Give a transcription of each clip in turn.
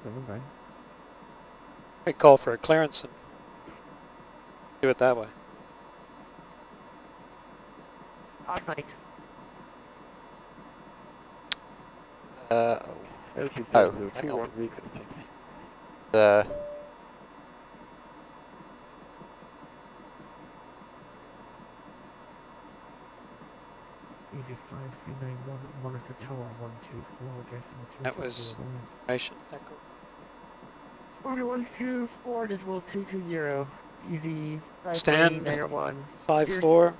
Okay. We call for a clearance and do it that way. Hard night. Oh, hang on. Easy 5391, monitor tower 124, decimal 2. That was information echo. Order 124, decimal 220. Easy Stand 5391. 5-4.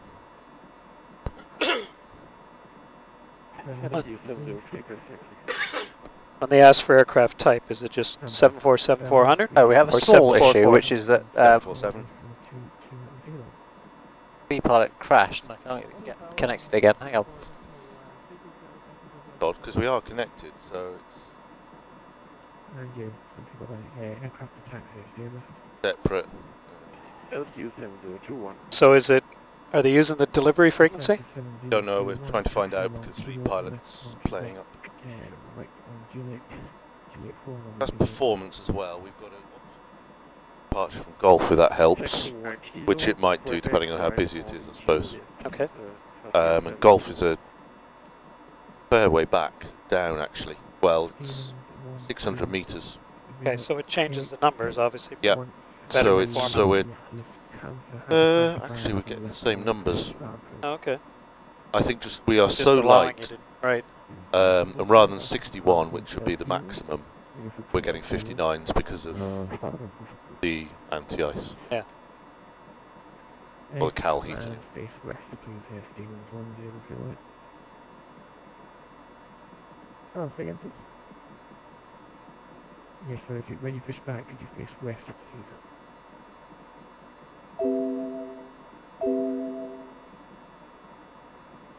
When they ask for aircraft type, is it just 747-400? Oh, we have a Or small issue, 744? which is that 747. B-pilot crashed and I can't get connected again. Hang on. Odd, because we are connected, so it's And you, some people like aircraft attack system. separate. LQ 7021. So is it, are they using the delivery frequency? Don't know, we're trying to find out because the pilot's playing up. Right on Juliet 4. That's performance as well. We've got a departure from Golf, if that helps, which it might do depending on how busy it is, I suppose. Okay. And Golf is a fair way back down, actually. Well, it's 600 metres. Okay, so it changes the numbers, obviously. Yeah. Better So it's performance. actually we're getting the same numbers. Oh, okay. I think just we are Just so allowing you light, to- right. and rather than 61, which would be the maximum, we're getting 59s because of the anti-ice. Yeah. Or the cal heating. Space west, please, here, Stevens 10, if you like. Oh, say again, please. Yes, so if you, when you push back, could you face west, please?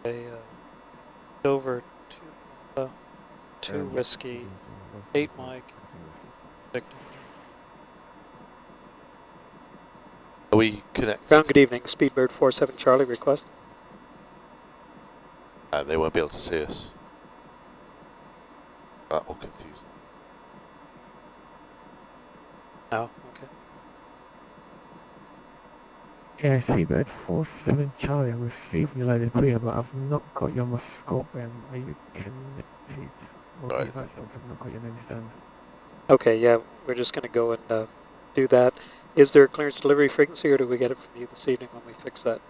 Okay, Dover 2 Whiskey, 8 Mike, Victor. Are we connected? Ground, good evening. Speedbird 47 Charlie, request. And they won't be able to see us. That will confuse them. No, okay. Yeah, Seabird 47 Charlie, I've received you loud and clear, but I've not got you on my scope. Are you connected? Okay, Right. that's all, I've not got your name stand. Okay, yeah, we're just going to go and do that. Is there a clearance delivery frequency, or do we get it from you this evening when we fix that?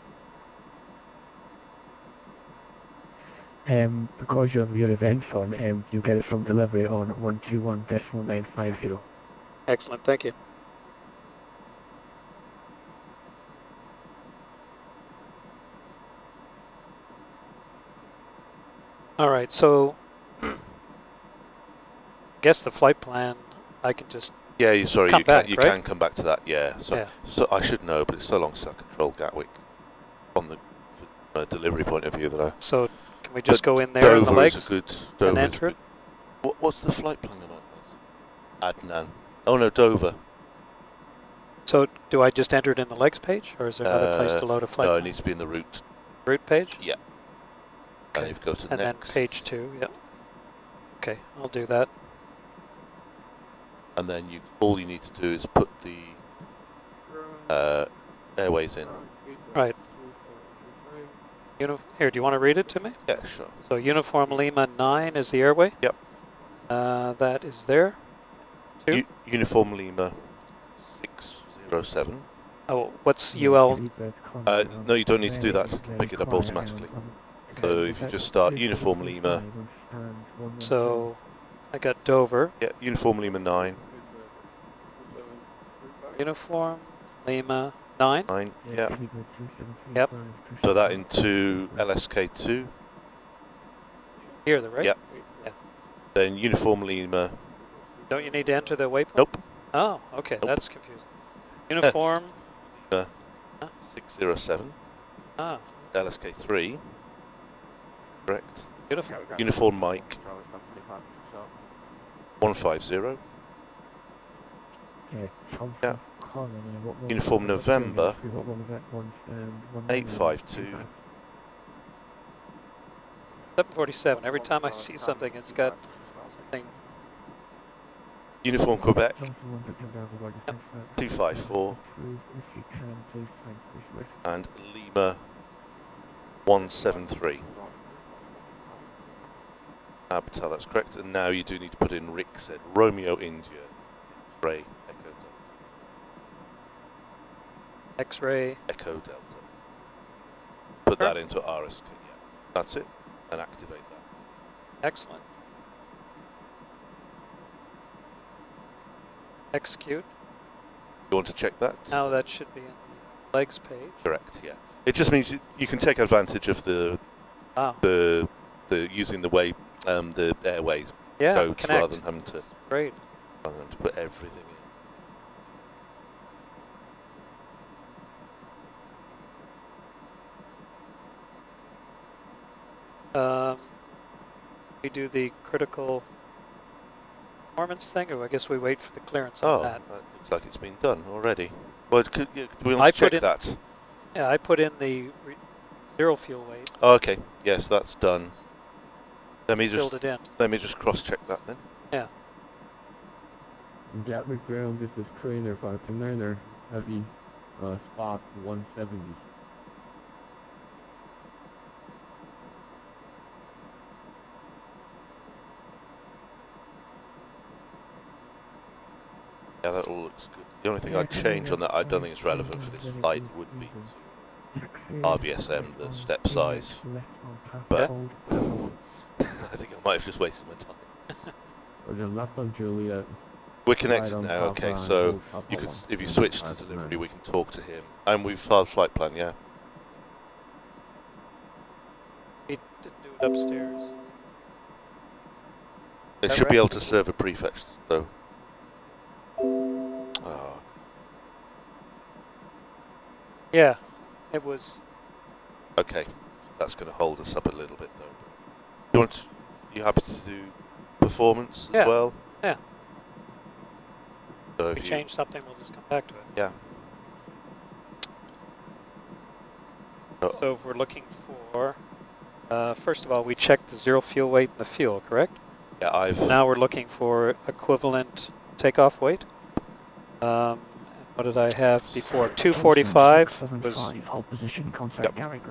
Because you have your events on, you get it from delivery on 121.950. Excellent, thank you. All right, so I guess the flight plan, I can just Yeah, sorry, come you back, can right? can come back to that. Yeah. So Yeah. so I should know, but it's so long since I controlled Gatwick from the delivery point of view that I. So can we just But go in there in the Dover legs is a good. and Dover is a enter it? good- What's the flight plan about this? Adnan. Oh no, Dover. So do I just enter it in the legs page, or is there another place to load a flight No, it plan? needs to be in the route. Route page? Yeah. And Okay. you go to And next. then page 2, yep. Okay, I'll do that. And then all you need to do is put the airways in. Right. Here, do you want to read it to me? Yeah, sure. So Uniform Lima 9 is the airway? Yep. That is there. 2. Uniform Lima 607. Oh, what's UL? No, you don't need to do that. Pick it up automatically. So if you just start Uniform Lima. So I got Dover. Yeah, Uniform Lima 9. Uniform Lima 9. 9, yeah. Yep. So that into LSK2. Here, the right? Yep. Yeah. Then Uniform Lima. Don't you need to enter the waypoint? Nope. Oh, okay, Nope. that's confusing. Uniform. 607. Ah, LSK3. Correct. beautiful. Uniform Mike 150. Yeah. Uniform November 852. 747. Every time I see something, it's got something Uniform Quebec, Johnson wants to come down with like a 254, If you can, please thank this and Lima 173. Abital, that's correct. And now you do need to put in Rick said Romeo India, X-ray, Echo Delta. X-ray. Echo Delta. Put that into RSK, yeah. That's it. And activate that. Excellent. Execute. You want to check that? Now that should be in the legs page. Correct, yeah. It just means you can take advantage of the using the way the airways codes connect. rather than having to Great. rather than to put everything in. We do the critical performance thing, or I guess we wait for the clearance on that. That looks like it's been done already. Well, could we I want to put check that? Yeah, I put in the zero fuel weight. Oh, okay. Yes, that's done. Let me Filled it in. cross-check that then. Yeah. Gatwick ground, this is Trainer 529er, heavy, spot 170. Yeah, that all looks good. The only thing I'd change on that, I don't think it's relevant for this flight, would be to RVSM, the step size. But I think I might have just wasted my time. Left on Juliet. We're connected now, okay, so you could, if you switch to delivery, we can talk to him. And we've filed flight plan, yeah? We didn't do it upstairs. They should be able to serve a prefetch, though. Oh. Yeah, it was. Okay, that's going to hold us up a little bit, though. You happy to do performance as well? Yeah. So If we change something, we'll just come back to it. Yeah. So if we're looking for, first of all, we checked the zero fuel weight in the fuel, correct? Yeah, Now we're looking for equivalent takeoff weight. What did I have before? 245 was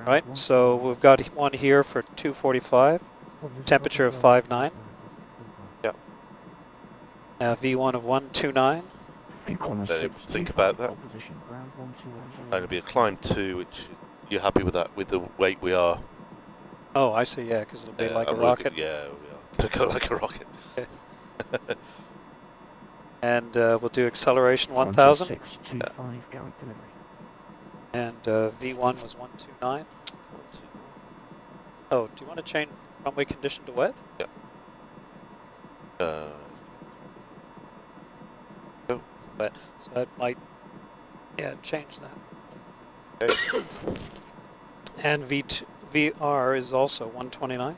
right. So we've got one here for 245. Temperature of 59. Yep. V1 of 129. Think about that. And it'll be a climb 2, which you're happy with that, with the weight we are. Oh, I see. Yeah, because it'll be like a rocket. Yeah, we are going to go like a rocket. And we'll do acceleration 1000. And V1 was 129. Oh, do you want to change runway condition to wet? Yeah. Wet. So that might, change that. Okay. And VR is also 129.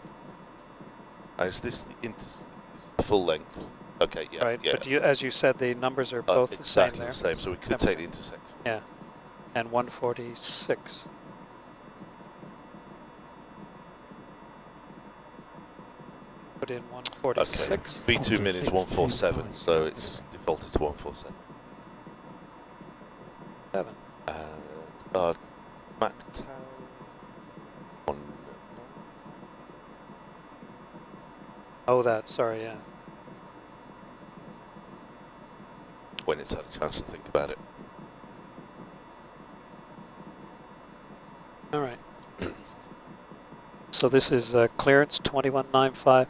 Is this the full length? Okay, yeah. Right, yeah. but as you said, the numbers are both the same exactly there. the same, so we could take the intersection. Yeah, and 146. Put in 146. Okay. V2 min is 147, so it's defaulted to 147. 7. And Mac Tower 1. Oh, sorry, yeah. When it's had a chance to think about it. All right. So this is clearance 2195.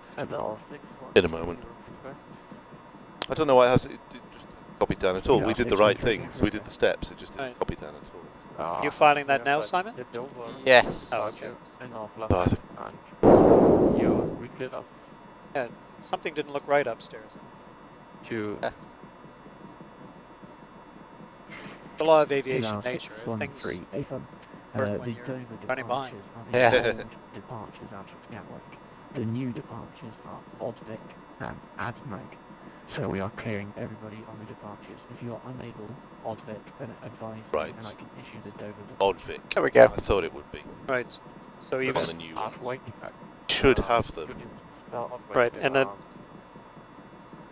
In a moment. I don't know why it hasn't just copied down at all. We did the right things. We did the steps. It just didn't copy down at all. Are you filing that now, Simon? Yes. Oh, okay. Yeah, something didn't look right upstairs. The law of aviation nature. Things work when you're running behind. Yeah. Departures out of Gatwick. The new departures are Gatwick and Admag. So we are clearing everybody on the departures. If you're unable, Gatwick, then advise me and I can issue the Dover. Oddvic. There we go. I thought it would be. Right. So you On the new ones. Should have them. right, and then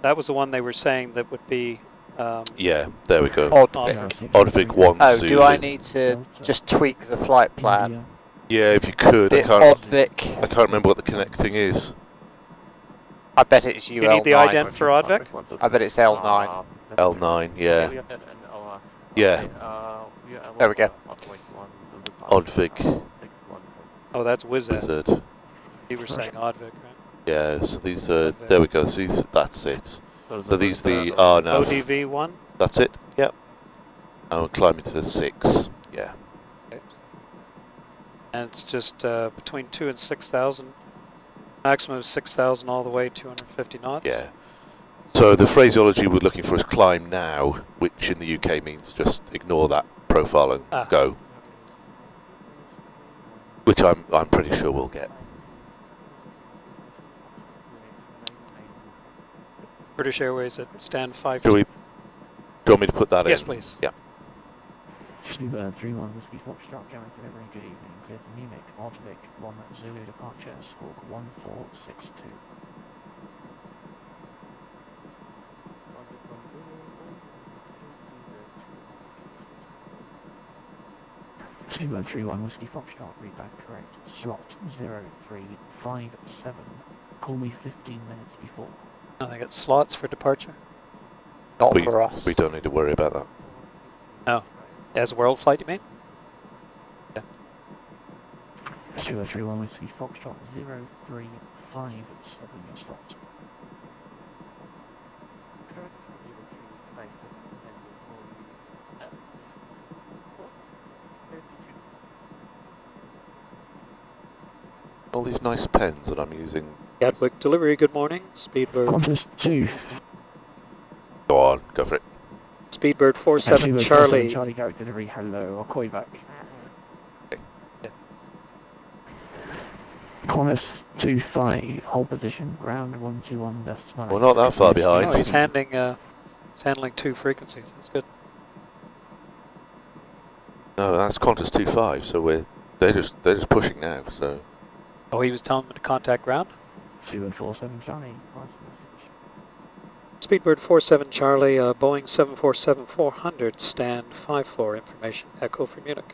That was the one they were saying that would be... Yeah, there we go. Oddvik. Oddvik 1 Oh, Zulu. do I need to just tweak the flight plan? Yeah, if you could. I Oddvik. can't remember what the connecting is. I bet it's UL9. You need the ident for Oddvik? I bet it's L9. L9, yeah. Yeah. There we go. Oddvik. Oh, that's Wizard. Wizard. You were saying Oddvik, right? Yeah, so these are... There we go. So these, that's it. So these the RNAV. ODV 1? That's it, yep. And we're climbing to 6, yeah. Okay. And it's just between 2 and 6,000. Maximum of 6,000 all the way, 250 knots? Yeah. So the phraseology we're looking for is climb now, which in the UK means just ignore that profile and go. Which I'm pretty sure we'll get. British Airways at stand 5. Do you want me to put that in? Yes, please. Yeah. 31 Whiskey Foxtrot, going to every good evening. Clear to Munich, Oddvik, 1 Zulu departure, squawk 1462. Zulu 31 Whiskey Foxtrot, read back correct. Slot 0357. Call me 15 minutes before. I think it's slots for departure. Not for us. We don't need to worry about that. No. As Worldflight, you mean? Yeah. 031 Whiskey Foxtrot 0357 your slot. All these nice pens that I'm using. Gatwick delivery, good morning. Speedbird. Qantas 2. Go on, go for it. Speedbird 47 Charlie. Charlie Garrick delivery, hello, I'll call you back. Okay. Yeah. Qantas 25, hold position, ground 121, that's fine. We're not that far behind. Oh, he's handling 2 frequencies, that's good. No, that's Qantas 25, so they're just pushing now, so. Oh, he was telling them to contact ground? 2147 Charlie, nice message. Speedbird 47 Charlie, Boeing 747-400, stand 54, information, echo for Munich.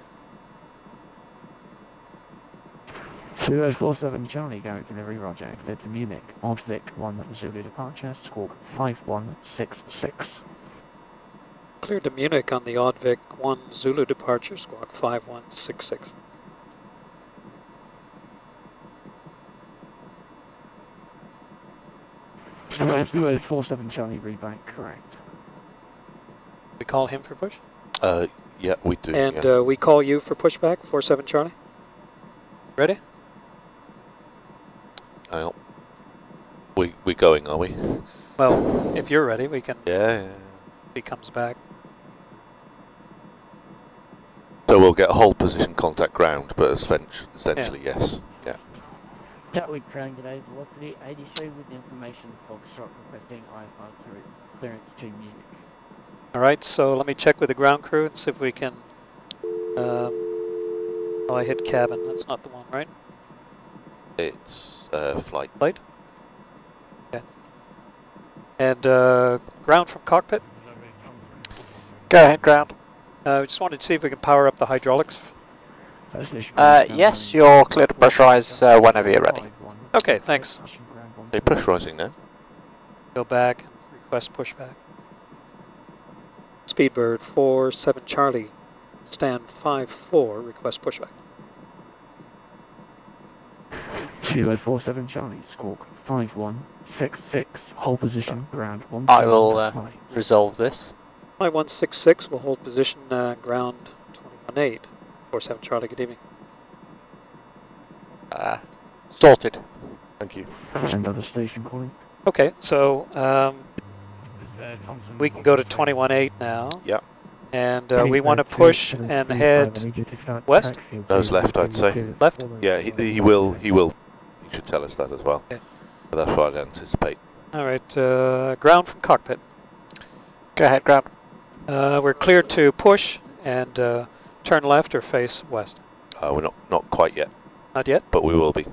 2047 Charlie, Garrick delivery, roger, clear to Munich, Oddvik 1 Zulu departure, squawk 5166. Cleared to Munich on the Oddvik 1 Zulu departure, squawk 5166. So 47 Charlie, read back correct. We call him for push? Yeah, we do. And yeah. we call you for pushback, 47 Charlie? Ready? Hang on. We going, are we? Well, if you're ready, we can... Yeah. If he comes back. So we'll get a hold position contact ground, but essentially yes. Yeah. Gatwick ground today, velocity 83 with information Foxtrot requesting IFR clearance to Munich. Alright, so let me check with the ground crew and see if we can... oh, I hit cabin, that's not the one, right? It's flight. Flight? Yeah. And ground from cockpit? Go ahead, ground. We just wanted to see if we can power up the hydraulics. Yes, you're clear to pressurize whenever you're ready. Okay, thanks. They're pressurising now. Go back and request pushback. Speedbird 47 Charlie, stand 54, request pushback. 2047 Charlie, squawk 5166, hold position, ground 1. I will resolve this. 5166 will hold position, ground 218. 47 Charlie, good evening. Sorted. Thank you. And other station calling. Okay, so we can go to 218 now. Yeah. And we want to push and head west? Nose left, I'd say. Left? Yeah, he will. He should tell us that as well. Yeah. But that's what I'd anticipate. Alright, ground from cockpit. Go ahead, ground. We're clear to push and turn left or face west. We're not quite yet, Not yet? but we will be.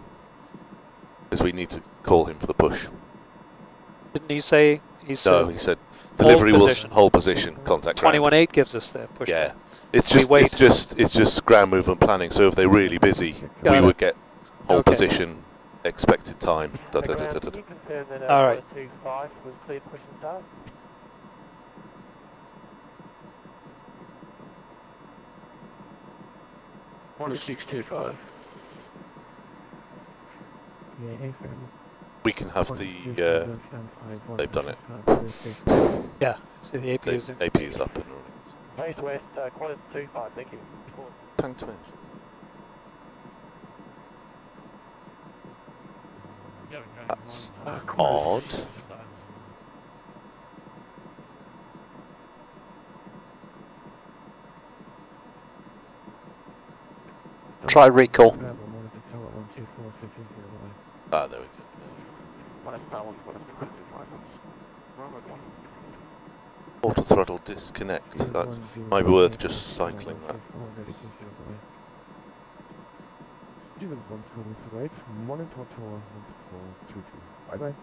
Because we need to call him for the push. Didn't he say He said No, he said delivery was position. whole position, contact ground. 21.8 gives us the pushback. Yeah, it's We just wait. it's just ground movement planning. So if they're really busy, Got we it. would get whole Okay. position, expected time. Da, da, da, da, da. Can you confirm that All right. 25 was clear push and start? One 625. We can have the they've done it. Yeah, see the AP is The there. AP is up and running. Face west, Qantas 25, thank you. Tank to engine. That's odd. Try recall. Ah, there we go. Auto throttle disconnect. That might be worth just cycling that. Bye-bye.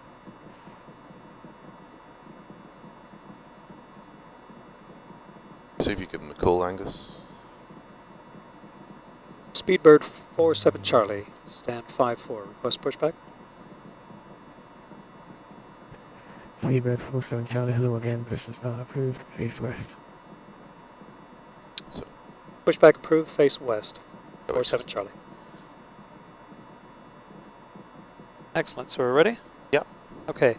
See if you give them a call, Angus. Speedbird 47 Charlie, stand 5-4. Request pushback. Speedbird 47 Charlie, hello again, business not approved, face west. Pushback approved, face west. 47 Charlie. Excellent, so we're ready? Yep. Okay,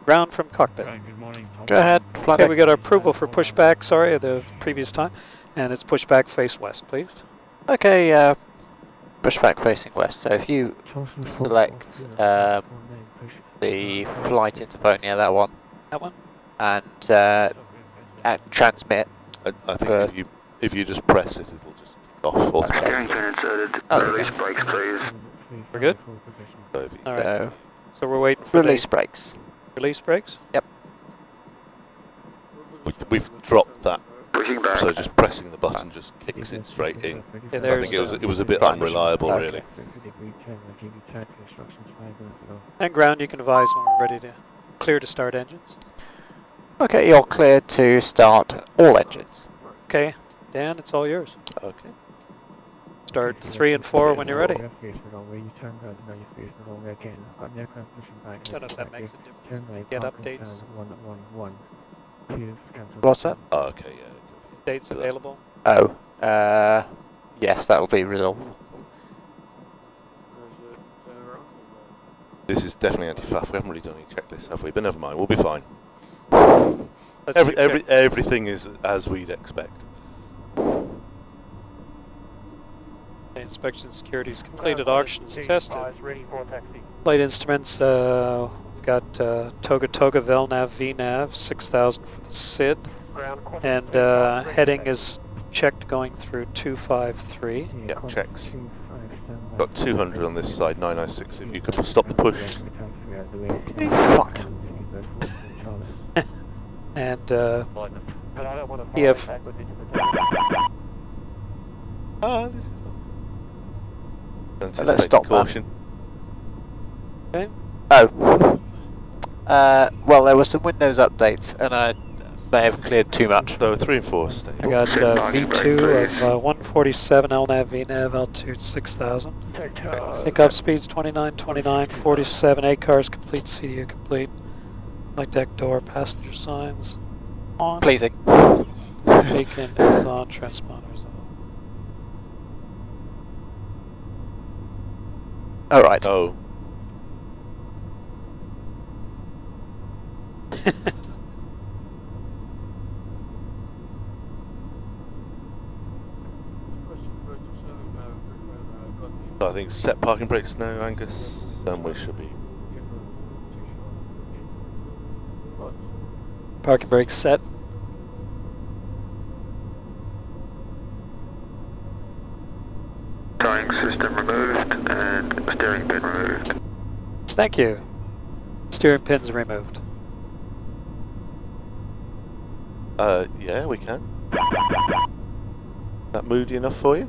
ground from cockpit. Good morning. Go ahead, fly Okay, we got our approval for pushback, sorry, the previous time. And it's pushback face west, please. Okay, pushback facing west. So if you select the flight interphone, yeah, that one, That one? and transmit. I think if you just press it, it'll just kick off automatically. Release brakes, please. We're good? So if you- All right, So so we're waiting for release the brakes. release brakes. We've dropped that, Pushing back. so just pressing the button just kicks it straight in. Yeah, I there's think it was a bit Right. unreliable, Okay. really. And ground, you can advise when we're ready to clear to start engines. Okay, you're cleared to start all engines. Okay, Dan, it's all yours. Okay. Start 3 and 4 when you're ready. I don't know if that makes a difference. Get updates. What's that? Oh, okay, yeah. Dates available. Oh, yes, that will be resolved. This is definitely anti-faff. We haven't really done any checklists, have we? But never mind, we'll be fine. Let's check. Everything is as we'd expect. Inspection security is completed. Auctions tested. Ready for taxi. Flight instruments, we've got Toga Toga Velnav VNav, 6,000 for the SID. Ground Qantas And 25, ready heading for is checked going through 253. Yeah, checks. Got 200 on this side, 996. If you could stop the push. Fuck. And But I don't want to follow EF. backwards into the Ah, this is Let's anticipated stop that. caution. okay, Oh. Well, there were some Windows updates, and I may have cleared too much. So 3 and 4 stay. I got V2 of 147 LNAV VNav, altitude 6,000. Takeoff speeds 29, 29, 47, A cars complete, CDU complete. Flight deck door, passenger signs on. Pleasing. Beacon is on, transponders on. Alright. Oh. So I think set parking brakes now, Angus, and we should be. Parking brakes set. Towing system removed and steering pin removed. Thank you. Steering pins removed. Yeah, we can. That moody enough for you?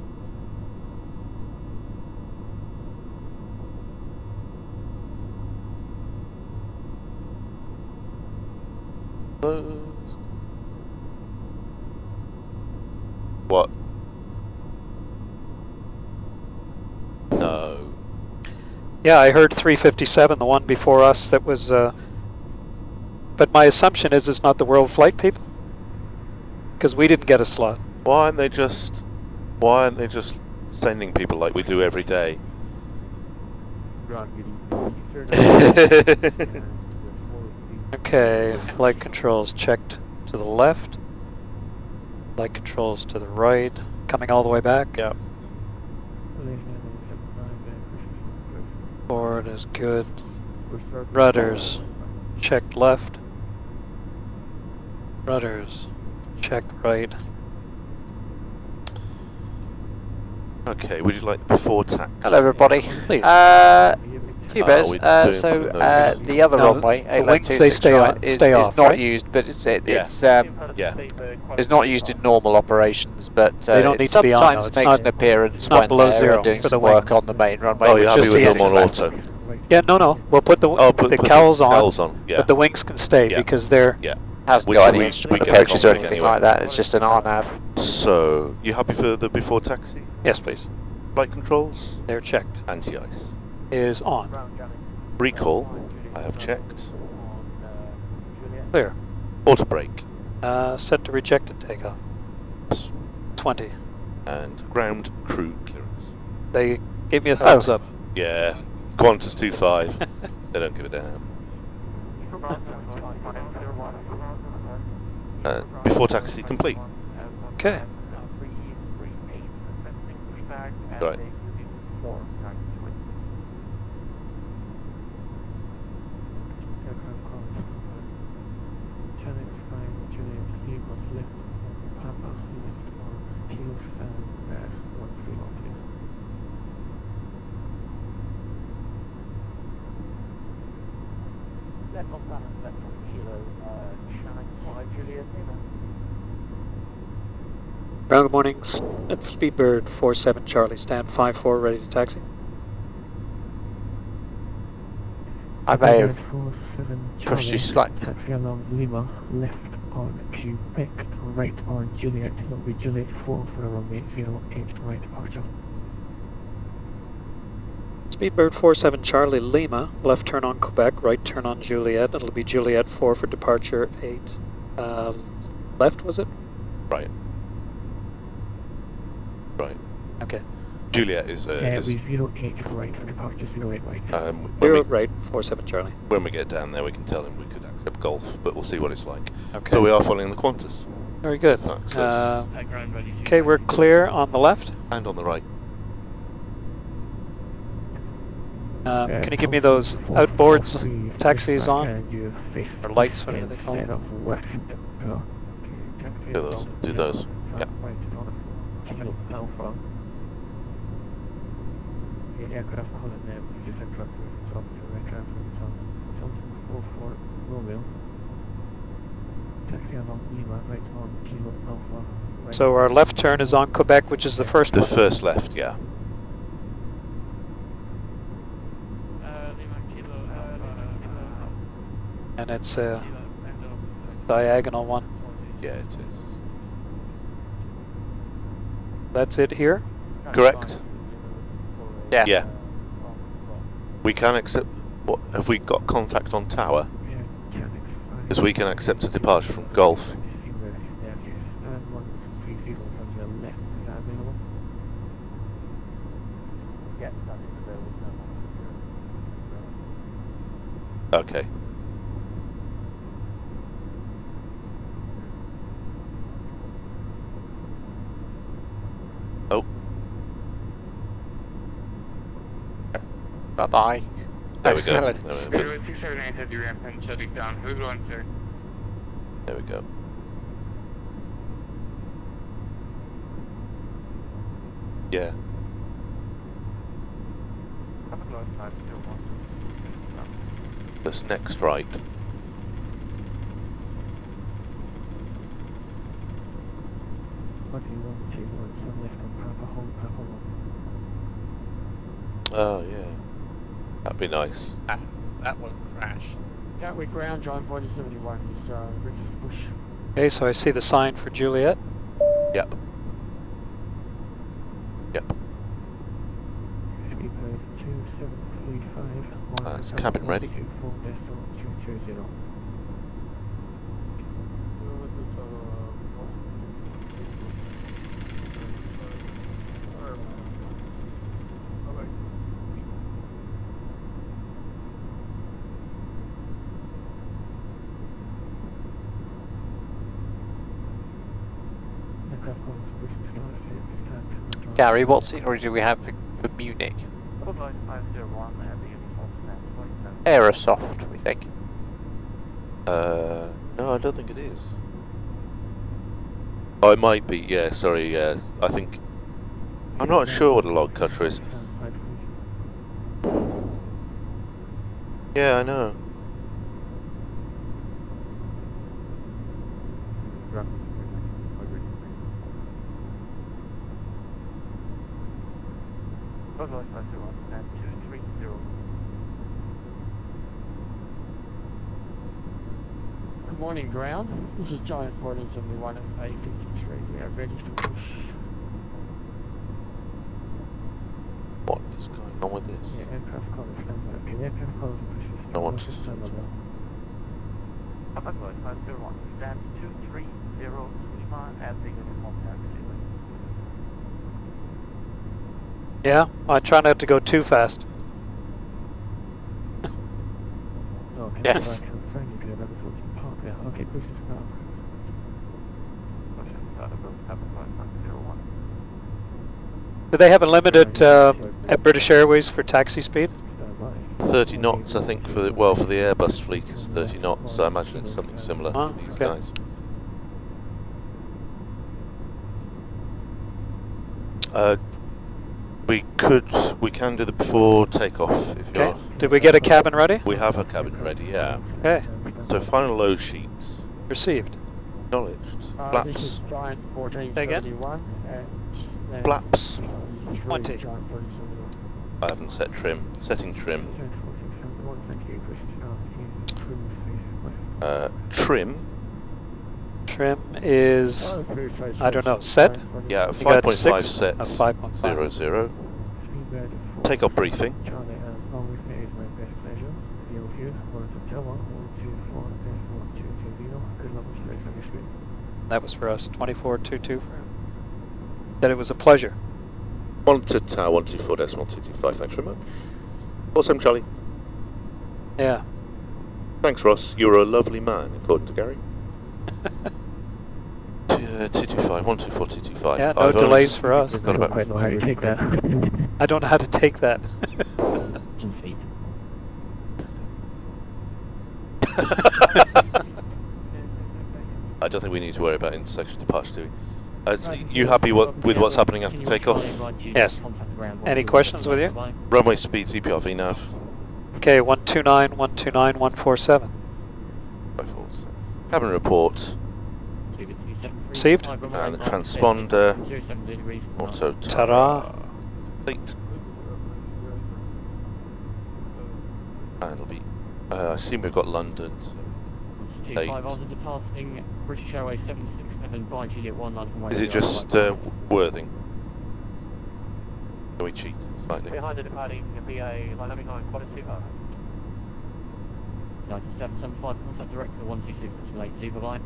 closed. What? No. Yeah, I heard 357, the one before us that was... but my assumption is it's not the Worldflight people? Because we didn't get a slot. Why aren't they just sending people like we do every day? Okay, flight controls checked to the left. Flight controls to the right. Coming all the way back. Yep. Forward is good. Rudders checked left. Rudders checked right. Okay, would you like before tax? Hello, everybody. Please. Few bits. we doing So something those? the other No, runway, the wings, they stay on- is stay off, not right? used, but it's Yeah. it's not used in normal operations, but They don't it need to be on, sometimes though. It's makes not- an appearance not when below they're zero doing for the some work wings. on the main runway. Oh, which you're happy just with seems them on expensive. auto? Yeah, no. We'll put the Put the cowls on, Cowls on. Yeah. but the wings can stay Yeah. because they're... Yeah. Hasn't We got can- any we instrument get a approaches or config anything anyway. like that. It's just an RNAV. So, you happy for the before taxi? Yes, please. Flight controls? They're checked. Anti-ice. Is on. Recall? I have checked. Clear. Auto brake. Set to rejected takeoff. 20. And ground crew clearance. They gave me a thumbs up. Yeah. Qantas 25. They don't give a damn. Before taxi complete. Okay. Right. Left on balance, left on kilo, Shannon 5, Juliet, Ground, good morning. Speedbird 47 Charlie, stand 5-4, ready to taxi. I may have pushed you slightly. Taxi along Lima, left on Quebec, right on Juliet, it'll be Juliet 4 for the runway 08 right departure. Speedbird 47 Charlie Lima, left turn on Quebec, right turn on Juliet. It'll be Juliet 4 for departure 8. Left, was it? Right. Right. Okay. Juliet is... It'll be 08 for right for departure 08 right. when, Zero we, right, 47 Charlie. when we get down there we can tell him we could accept golf, but we'll see what it's like. Okay. So we are following the Qantas. Very good. Right, so Okay, we're clear on the left. and on the right. Can you give me those outboards taxis on? Or lights, whatever they call them. Do those. Yeah. Aircraft Holland there, just a truck from aircraft from Romeo. Taxi along Lima, right on Kilo Alpha. Right. So our left turn is on Quebec, which is the first The one. first left, yeah. And it's a diagonal one. Yeah, it is. That's it here? Correct? Yeah. Yeah. We can accept... What, have we got contact on tower? Because we can accept a departure from Gulf. Okay. Oh. Bye-bye. There we go. Helen. There we go. Yeah. This next right. Left on Papa Home, Oh, yeah. That'd be nice. That won't crash. Gatwick ground, Giant Fighter 71 is ready to push. Okay, so I see the sign for Juliet. Yep. Yep. Heavy bird 2735. It's cabin ready. 24.220. Gary, what scenery do we have for Munich? Aerosoft, we think. No, I don't think it is. Oh, it might be, yeah, sorry, yeah. I think... I'm not sure what a log cutter is. Yeah, I know. Good morning, ground. This is Giant Fighter 71 at A53. We are ready to push. What is going on with this? Yeah, aircraft call is standby. Okay, aircraft call is pushes. I want to Papa Globe 501, stand 230, Lima at the uniform taxi. Yeah, I try not to go too fast. Okay, Yes. Okay, pushes now. Do they have a limit at British Airways for taxi speed? 30 knots, I think, for the, well, for the Airbus fleet is 30 knots, so I imagine it's something similar Ah, for these okay. guys. We can do the before takeoff if Okay. you're... Did we get a cabin ready? We have a cabin ready, yeah. Okay. So final load sheets, Received. acknowledged. This Flaps, is Giant Say again? 1471 and flaps. 20. Giant 1471. I haven't set trim, setting trim. Trim, Trim is, I don't know, set? yeah, You got 5.5 six? set, 5.5. 00. Takeoff briefing. That was for us, 2422. Said it was a pleasure. Monitor tower 124.225, thanks very much. Awesome, Charlie. Yeah. Thanks, Ross. You're a lovely man, according to Gary. 225, 124.225. Yeah, no delays for us. Got about quite know how to take that. I don't know how to take that. I don't think we need to worry about intersection departure, do we? You happy with what's happening after takeoff? Yes. Any questions with you? Runway speed, CPR, VNAV. Okay, 129, 129, 147. Cabin report. Received? And the transponder. Auto Ta-da. Complete. And it'll be. I assume we've got London. So 25 hours of departing British Airways 767 by Juliet 1 London. is it just Worthing? Can we cheat slightly? Behind the departing BA line having line quite a super. 9775 contact direct to the 126 that's late super line.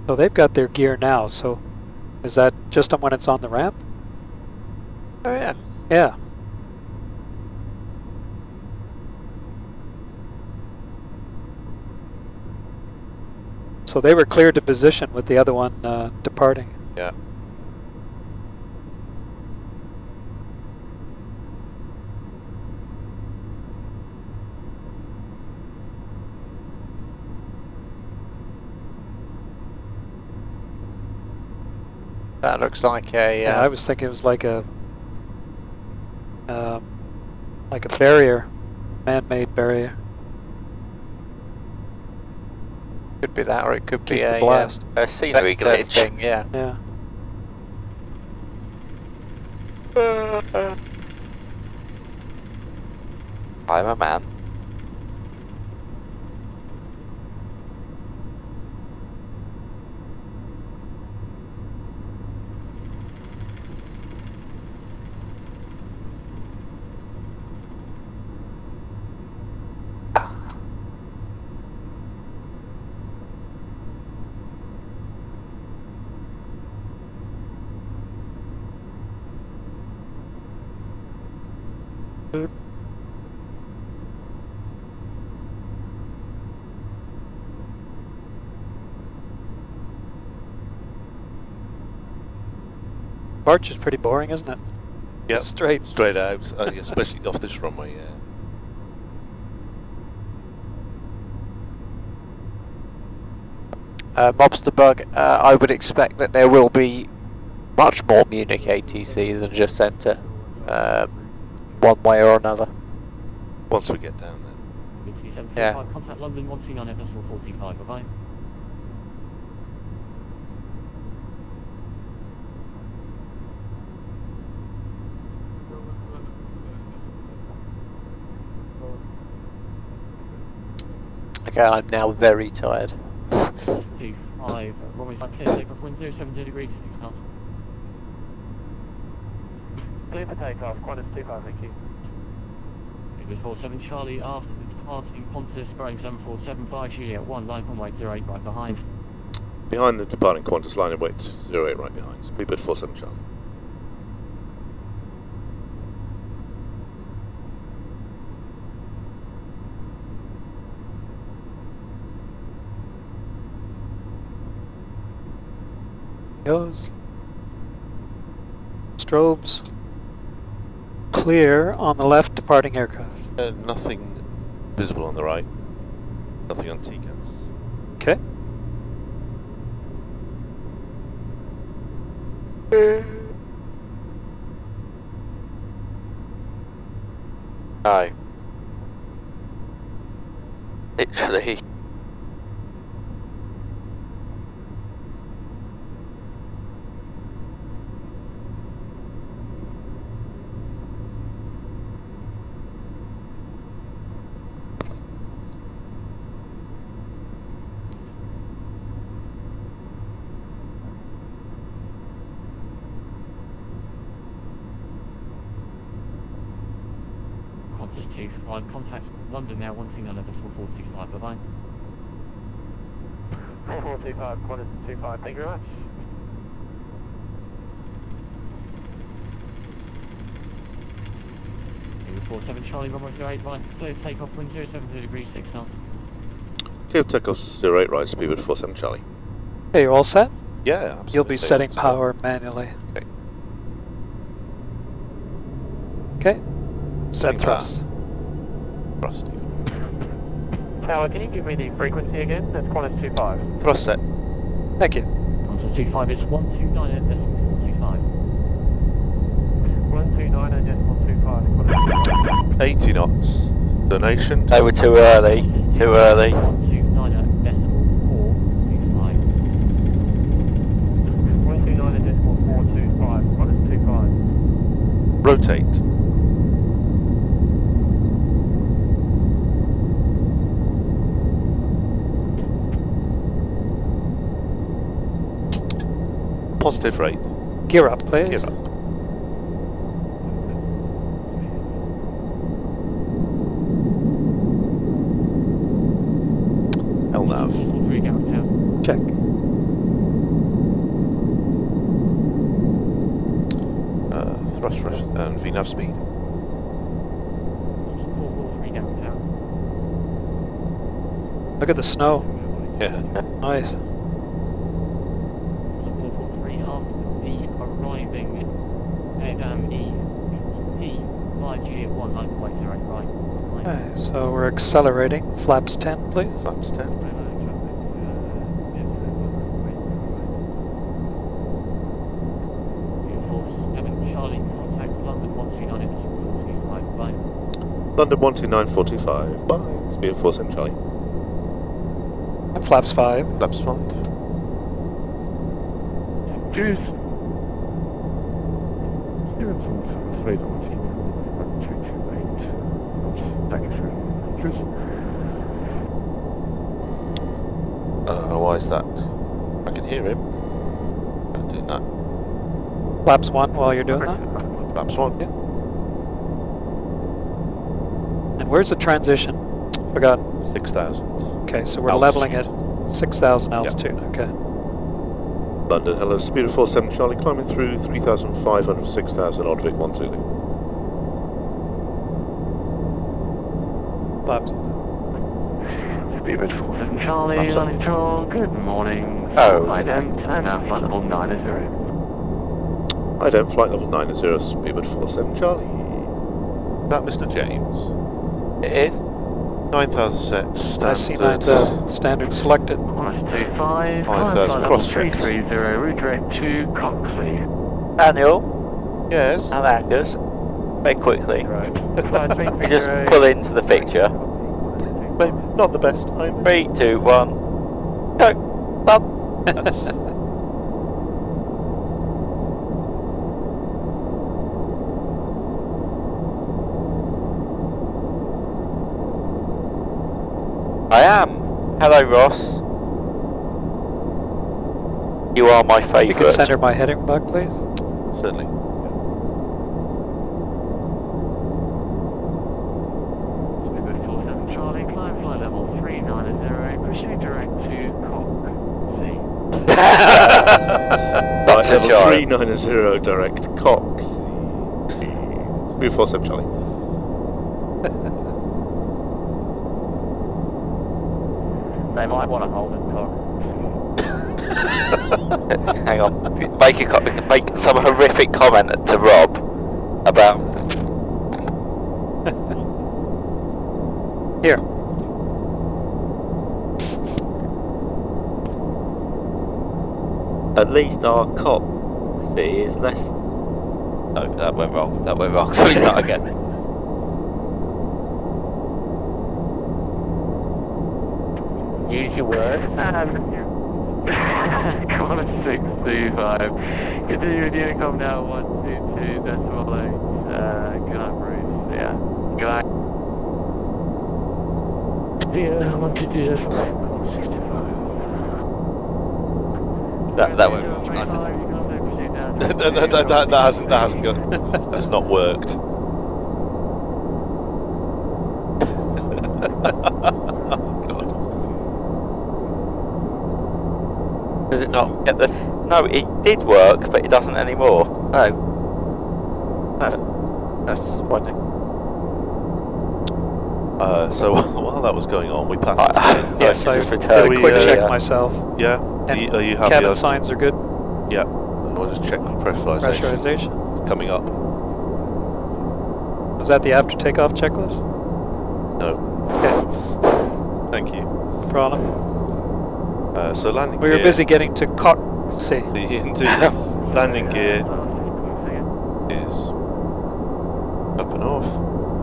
So they've got their gear now, so is that just on when it's on the ramp? Oh yeah. Yeah. So they were cleared to position with the other one departing. Yeah. That looks like a... Yeah, I was thinking it was like a barrier, man-made barrier. Could be that, or it could be Keep the a blast. scenery glitch thing, yeah. Yeah. I'm a man. March is pretty boring, isn't it? Yep. Straight out, especially off this runway, yeah. Mobster Bug, I would expect that there will be much more Munich ATC than just centre, one way or another. Once we get down there. Yeah. Contact London 129 vessel 45, bye-bye. Okay, I'm now very tired. 25, runway clear, take off wind 070 degrees, 6 knots. Clear for takeoff, Qantas 25, thank you. It was 47 Charlie after the departing Qantas, Boeing 7475 Juliet 1, line on weight 08 right behind. Behind the departing Qantas, line of weight 08 right behind. Speedbird 47 Charlie. Goes. Strobes. Clear on the left departing aircraft. Nothing visible on the right. Nothing on TCAS. Okay. No. Literally. Contact London now 129 vessel 425, bye-bye. 4425, Qantas 25, thank you very much. It was 47 Charlie, runway 08 right, clear takeoff, wind 070 degrees, 6 knots. Clear takeoff 08 right, speedbird 47 Charlie. Okay, you're all set? Yeah, absolutely. You'll be setting power manually. Okay. Okay. Set thrust. Thrust. Tower, can you give me the frequency again? That's Qantas 25. Thrust set. Thank you. Qantas 25 is 129.425. 129.425. 80 knots. Donation. They were too early. Too early. 129.425. 129.425. Qantas 25. Rotate. Positive rate. Gear up, please. Gear up. LNAV. Check. Thrust and VNAV speed. Look at the snow. Yeah. Nice. Okay, so we're accelerating. Flaps 10, please. Flaps 10. London 12945. Bye. Speed 47 Charlie. And flaps 5. Flaps 5. Cheers. Why is that? I can hear him. I'm doing that. Flaps 1 while you're doing that. Flaps 1. Yeah. And where's the transition? Forgotten. 6,000. Okay, so we're Altitude. leveling at 6,000 altitude. Okay. London, hello, speed of 47 Charlie, climbing through 3,500, 6,000, Oddvik 1 Zulu. Flaps. Speedbird 47 Charlie, Flaps up. landing control, good morning. Oh. Flight end, and now flight level 90. I don't, flight level 90, speedbird 47 Charlie. Is that Mr. James? It is. 9,000 sets, I see standard. 9,000. Standard selected. 125, 5,000 cross-checked. 330, redirect to Coxley. Daniel Yes. and Angus, very quickly. Right. We just pull into the picture. Maybe not the best time. 3, 2, 1. Go. Bum. I am. Hello, Ross. You are my favourite. You can center my heading bug, please. Certainly. Speedbird 47 Charlie, climb flight level 390, proceed direct to Coxley. That's a Level charge. 390 direct Cox. Speed 47 Charlie. They might want to hold it, Cox. Hang on. Make some horrific comment to Rob about. Here. At least our Coxie is less. No, that went wrong. That went wrong. So we start again. Use your words. Come on, 625. Continue with Unicom now, 122.8. Good night, Bruce. Yeah. Good night. Yeah, 122.65. That went wrong. That hasn't got. That's not worked. Does it not get the? No, it did work, but it doesn't anymore. Oh, that's disappointing. So while that was going on, we passed. Yes, I just did returned. a quick check Yeah. myself. Yeah. And Are you happy? cabin signs are good. Yeah. We'll just check pressurization. Pressurization. Coming up. Was that the after takeoff checklist? No. Okay, Thank you. no problem. So landing We gear. were busy getting to Coxie. Indeed. Landing gear is up and off.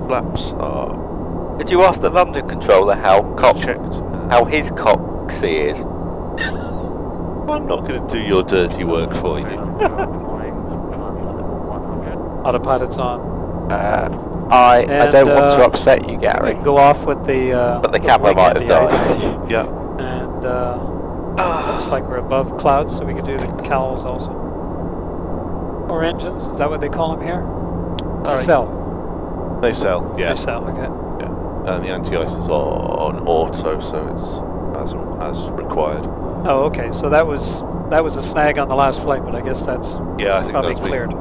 Flaps are Did you ask the London controller how checked. how his Coxie is? I'm not going to do your dirty work for you. Autopilot's on. I And, don't want to upset you, We Gary, can go off with the. but the camera wing might have NDI. died. Yeah. And looks like we're above clouds, so we can do the cowls also. Or engines, is that what they call them here? Nacelle. They sell. Yeah. Nacelle, okay. Yeah. And the anti-ice is on auto, so it's as required. Oh, okay. So that was a snag on the last flight, but I guess that's Yeah, I think probably that's cleared.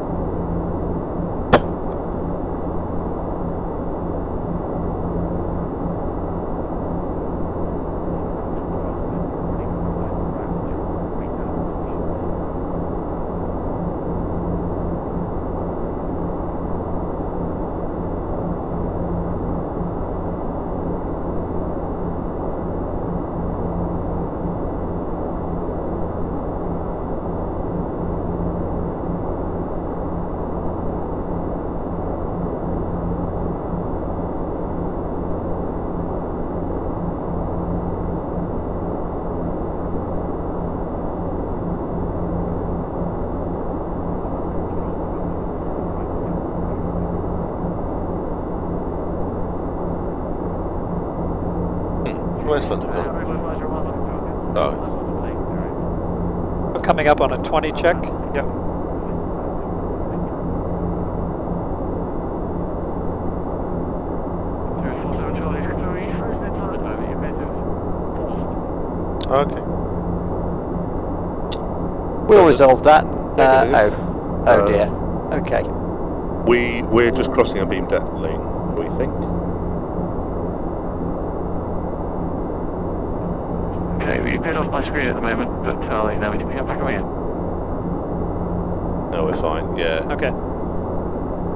Where's London? Oh, We're coming up on a 20 check. yeah. Okay. We'll resolve that. Negative. Oh dear. Okay. We're just crossing a beam deck lane, we think. Okay, we appeared off my screen at the moment, but I'll let you know when you pick up back on again. No, we're fine, yeah. Okay.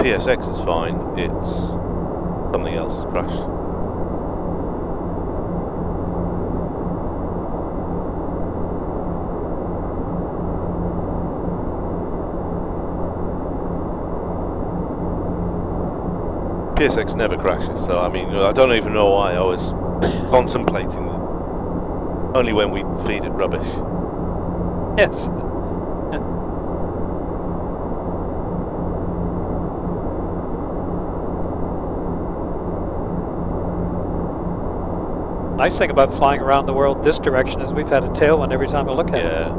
PSX is fine, it's something else has crashed. PSX never crashes, so I mean, I don't even know why I was contemplating it. Only when we feed it rubbish. Yes. Nice thing about flying around the world this direction is we've had a tailwind every time we look at it. Yeah,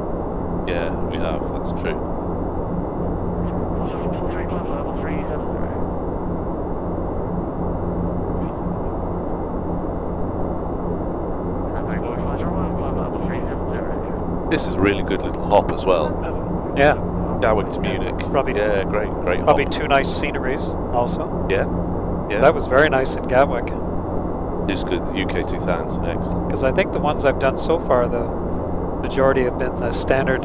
yeah, we have, that's true. This is a really good little hop as well. Yeah. Gatwick to Munich. Probably, yeah, great hop. probably two nice sceneries also. Yeah, yeah. That was very nice in Gatwick. It's good. UK 2000, excellent. Because I think the ones I've done so far, the majority have been the standard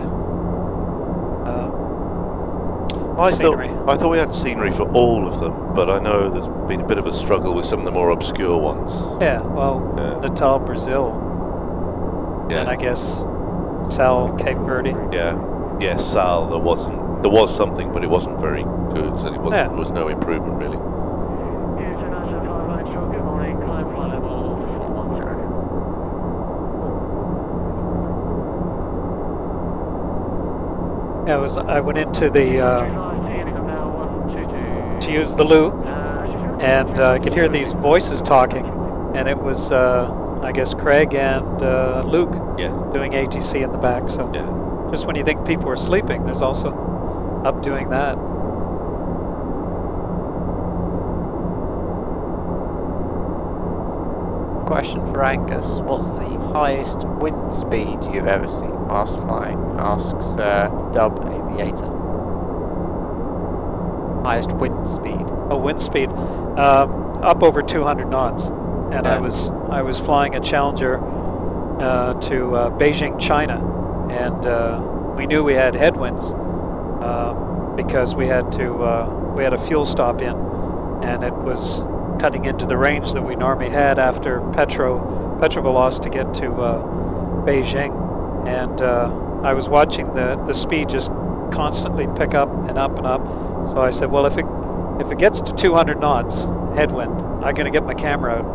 scenery. I thought we had scenery for all of them, but I know there's been a bit of a struggle with some of the more obscure ones. Yeah, well, Natal, Brazil, Yeah. and I guess Sal, Cape Verde. Yeah, yeah, Sal, there was something, but it wasn't very good, so there was no improvement really. Yeah, I went into the to use the loo, and I could hear these voices talking, and it was I guess Craig and Luke doing ATC in the back. So just when you think people are sleeping, there's also up doing that. Question for Angus: what's the highest wind speed you've ever seen whilst flying? Asks Dub Aviator. Highest wind speed. Oh, wind speed, up over 200 knots, and Yeah. I was flying a Challenger to Beijing, China, and we knew we had headwinds because we had a fuel stop in, and it was cutting into the range that we normally had after Petrovelost to get to Beijing, and I was watching the speed just constantly pick up and up and up. So I said, well, if it gets to 200 knots headwind, I'm going to get my camera out,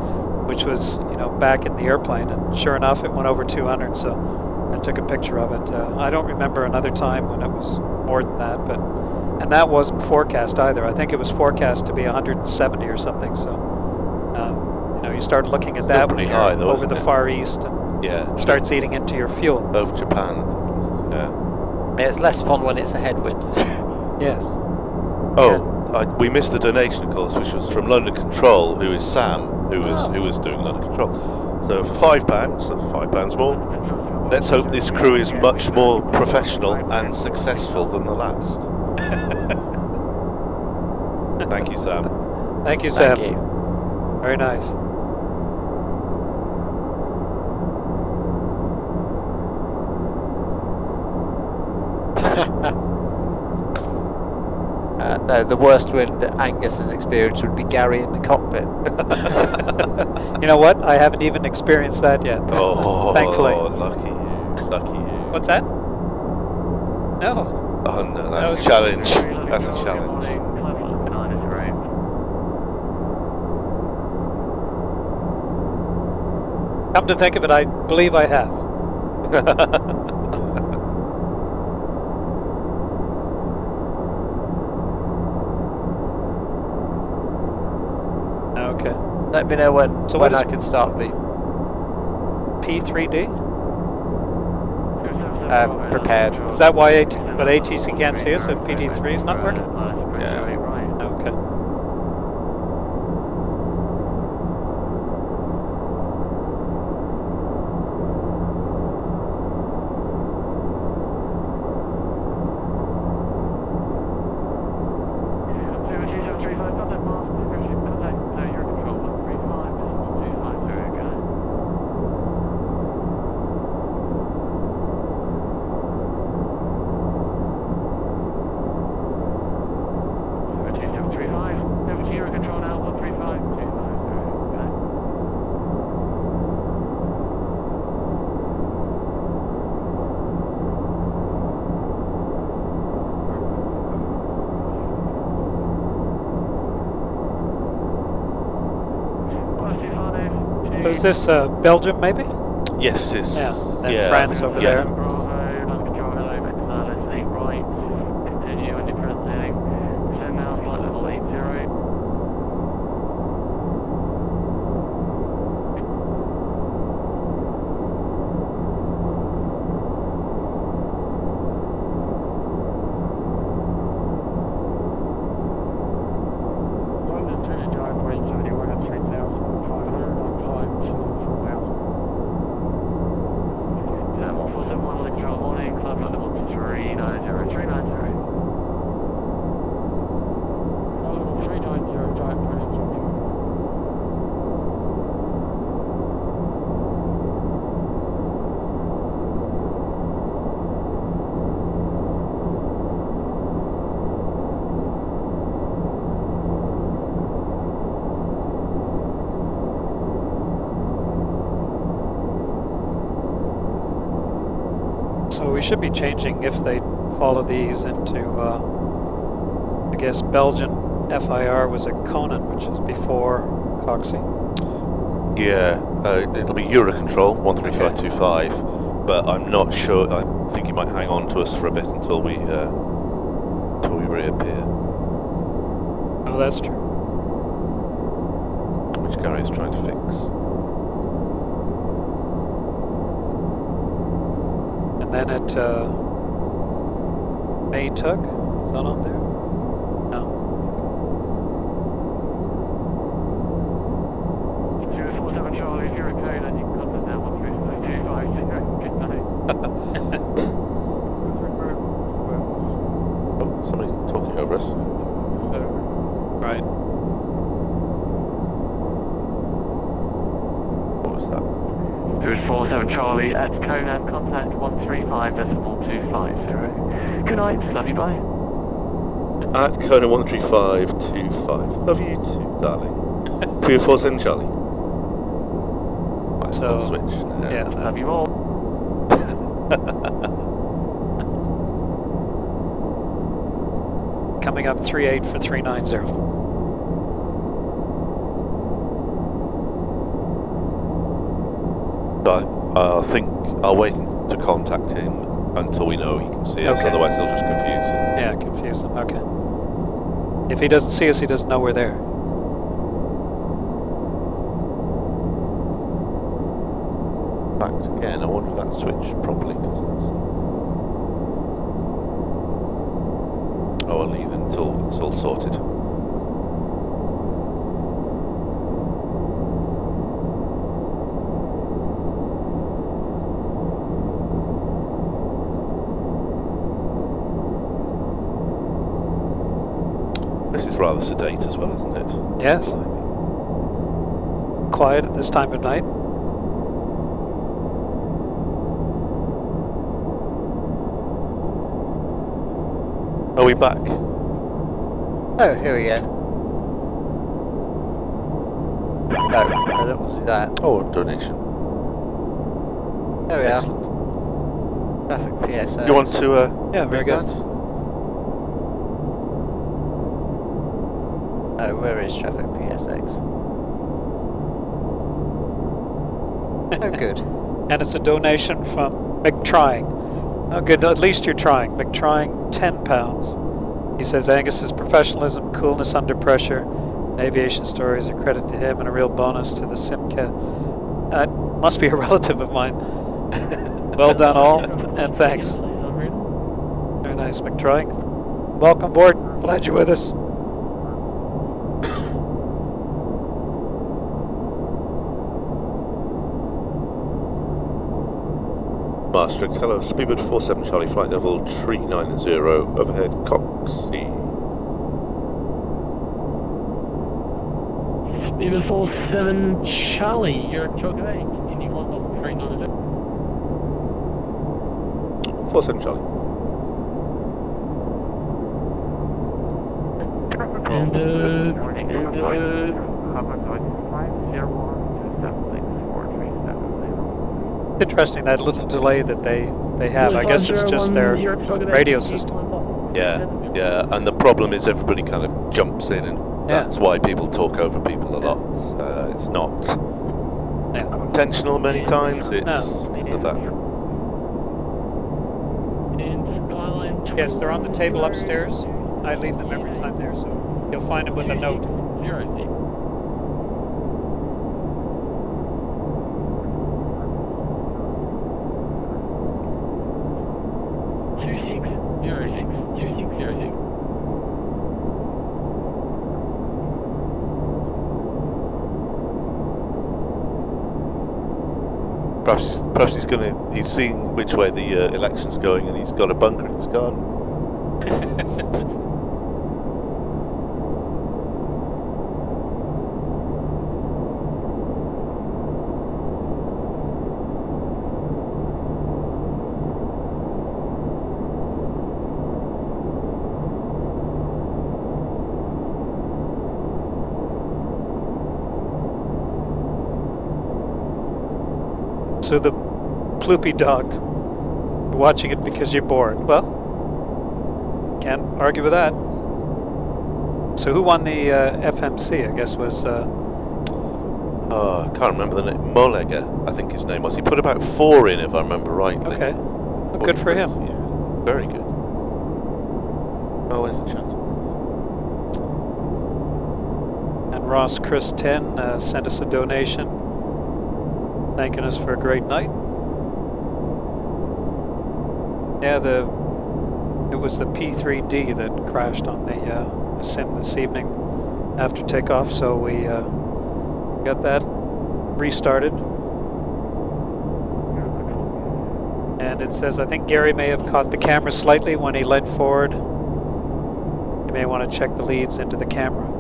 which was back in the airplane, and sure enough, it went over 200. So I took a picture of it. I don't remember another time when it was more than that, and that wasn't forecast either. I think it was forecast to be 170 or something. So you start looking at that when you're high, though, over the Far East, and it starts eating into your fuel. Over Japan, yeah. It's less fun when it's a headwind. Yes. Oh, we missed the donation, of course, which was from London Control, who is Sam, who was doing London Control. So for £5, so £5 more. Let's hope this crew is much more professional and successful than the last. Thank you, Sam. Thank you, Sam. Thank you. Very nice. No, the worst wind that Angus has experienced would be Gary in the cockpit. You know what? I haven't even experienced that yet. Oh, thankfully. Lucky you. Lucky you. What's that? No. Oh no, that's a challenge. That's a challenge. Come to think of it, I believe I have. Okay. Let me know when So when what I is- can start the. P3D? Prepared. Is that why but ATC can't see us if PD3 is not working? Yeah. Okay. Is this Belgium, maybe? Yes, it's... Yeah, and France over there. So we should be changing if they follow these into, I guess Belgian FIR was at Conan, which is before Coxie. Yeah, it'll be Eurocontrol 13525, but I'm not sure. I think he might hang on to us for a bit until we reappear. Oh, that's true. Which Gary is trying to fix. And then at Maytug, is that on there? No. 247 Charlie, if you're in code, then you can contact that 135. Oh, somebody's talking over us. Right. What was that? 247 Charlie at Conan, contact 135.250. Good night, love you, bye. At Conan 13525. Love you too, darling. 347 Charlie. Right, So, I'll switch. yeah. Love you all. Coming up 38 for 390. I think I'll wait to contact him until we know he can see us, Okay. otherwise he'll just confuse us. Yeah, confuse them. Okay. If he doesn't see us, he doesn't know we're there. In fact, again, I wonder if that switched properly, because it's... Oh, I'll leave until it's all sorted. This is rather sedate as well, isn't it? Yes. Quiet at this time of night. Are we back? Oh, here we go. No, I don't want to do that. Oh, a donation. There we Excellent. are. Traffic PSA. Do you want to Yeah, very read good. that? Oh, where is traffic PSX? Oh, good. And it's a donation from McTrying. Oh, good. At least you're trying. McTrying, £10. He says Angus's professionalism, coolness under pressure, and aviation stories are credit to him and a real bonus to the Simca That must be a relative of mine. Well done all, and thanks. Very nice, McTroy. Welcome aboard. Glad you're with us. Maastricht, hello, Speedbird 47 Charlie, flight level 390, overhead Coxie. Speedbird 47 Charlie, you're at Choco 8, continue flight level 390. 47 Charlie. Interesting, that little delay that they have. I guess it's just their radio system. Yeah, yeah, and the problem is everybody kind of jumps in, and that's why people talk over people a lot. It's not intentional many times, it's because of that. Yes, they're on the table upstairs. I leave them every time there, so you'll find them with a note. 2606. Perhaps he's seeing which way the election's going, and he's got a bunker in his garden. So the ploopy dog, watching it because you're bored. Well, can't argue with that. So who won the FMC? I guess was... I can't remember the name. Molega, I think his name was. He put about 4 in, if I remember rightly. Okay, well, good for him. Yeah, very good. Oh, where's the chat? And Ross Chris 10 sent us a donation, thanking us for a great night. Yeah, it was the P3D that crashed on the sim this evening after takeoff, so we got that restarted. And it says, I think Gary may have caught the camera slightly when he leant forward. You may want to check the leads into the camera.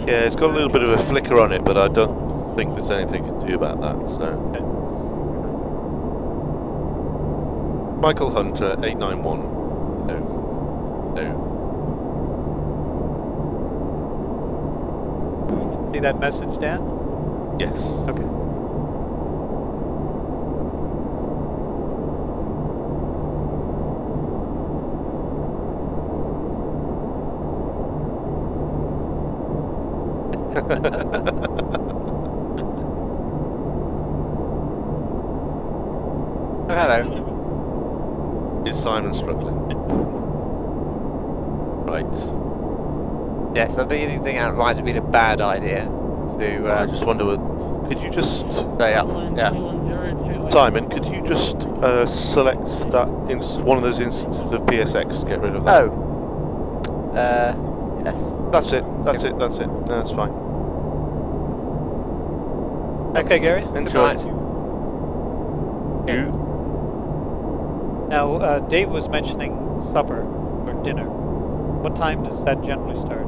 Yeah, it's got a little bit of a flicker on it, but I don't think there's anything you can do about that, so... Michael Hunter, 891. No. See that message, Dan? Yes. Okay. Oh, hello. Is Simon struggling? Right. Yes, I think that might have been a bad idea to... I just wonder, could you just... Stay up, yeah. Simon, could you just select that one of those instances of PSX to get rid of that? Oh. Yes. That's it. No, that's fine. Okay, Gary. Enjoy. You. Now, Dave was mentioning supper or dinner. What time does that generally start?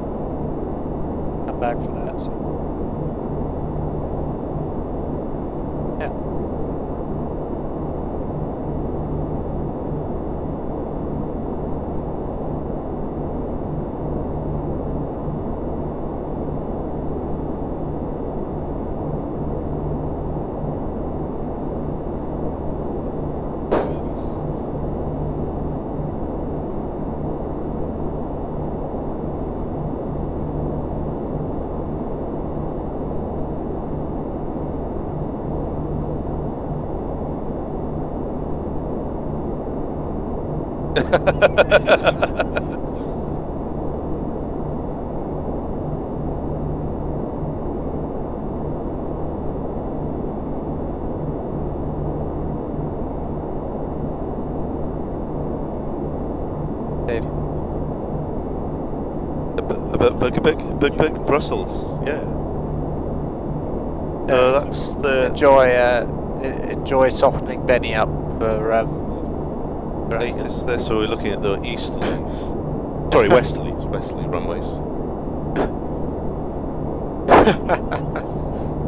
I'm back for that. So. Yeah. Indeed. Big Brussels, yeah. Yes. That's the Enjoy softening Benny up for latest there. So we're looking at the easterlies. Sorry, westerly runways.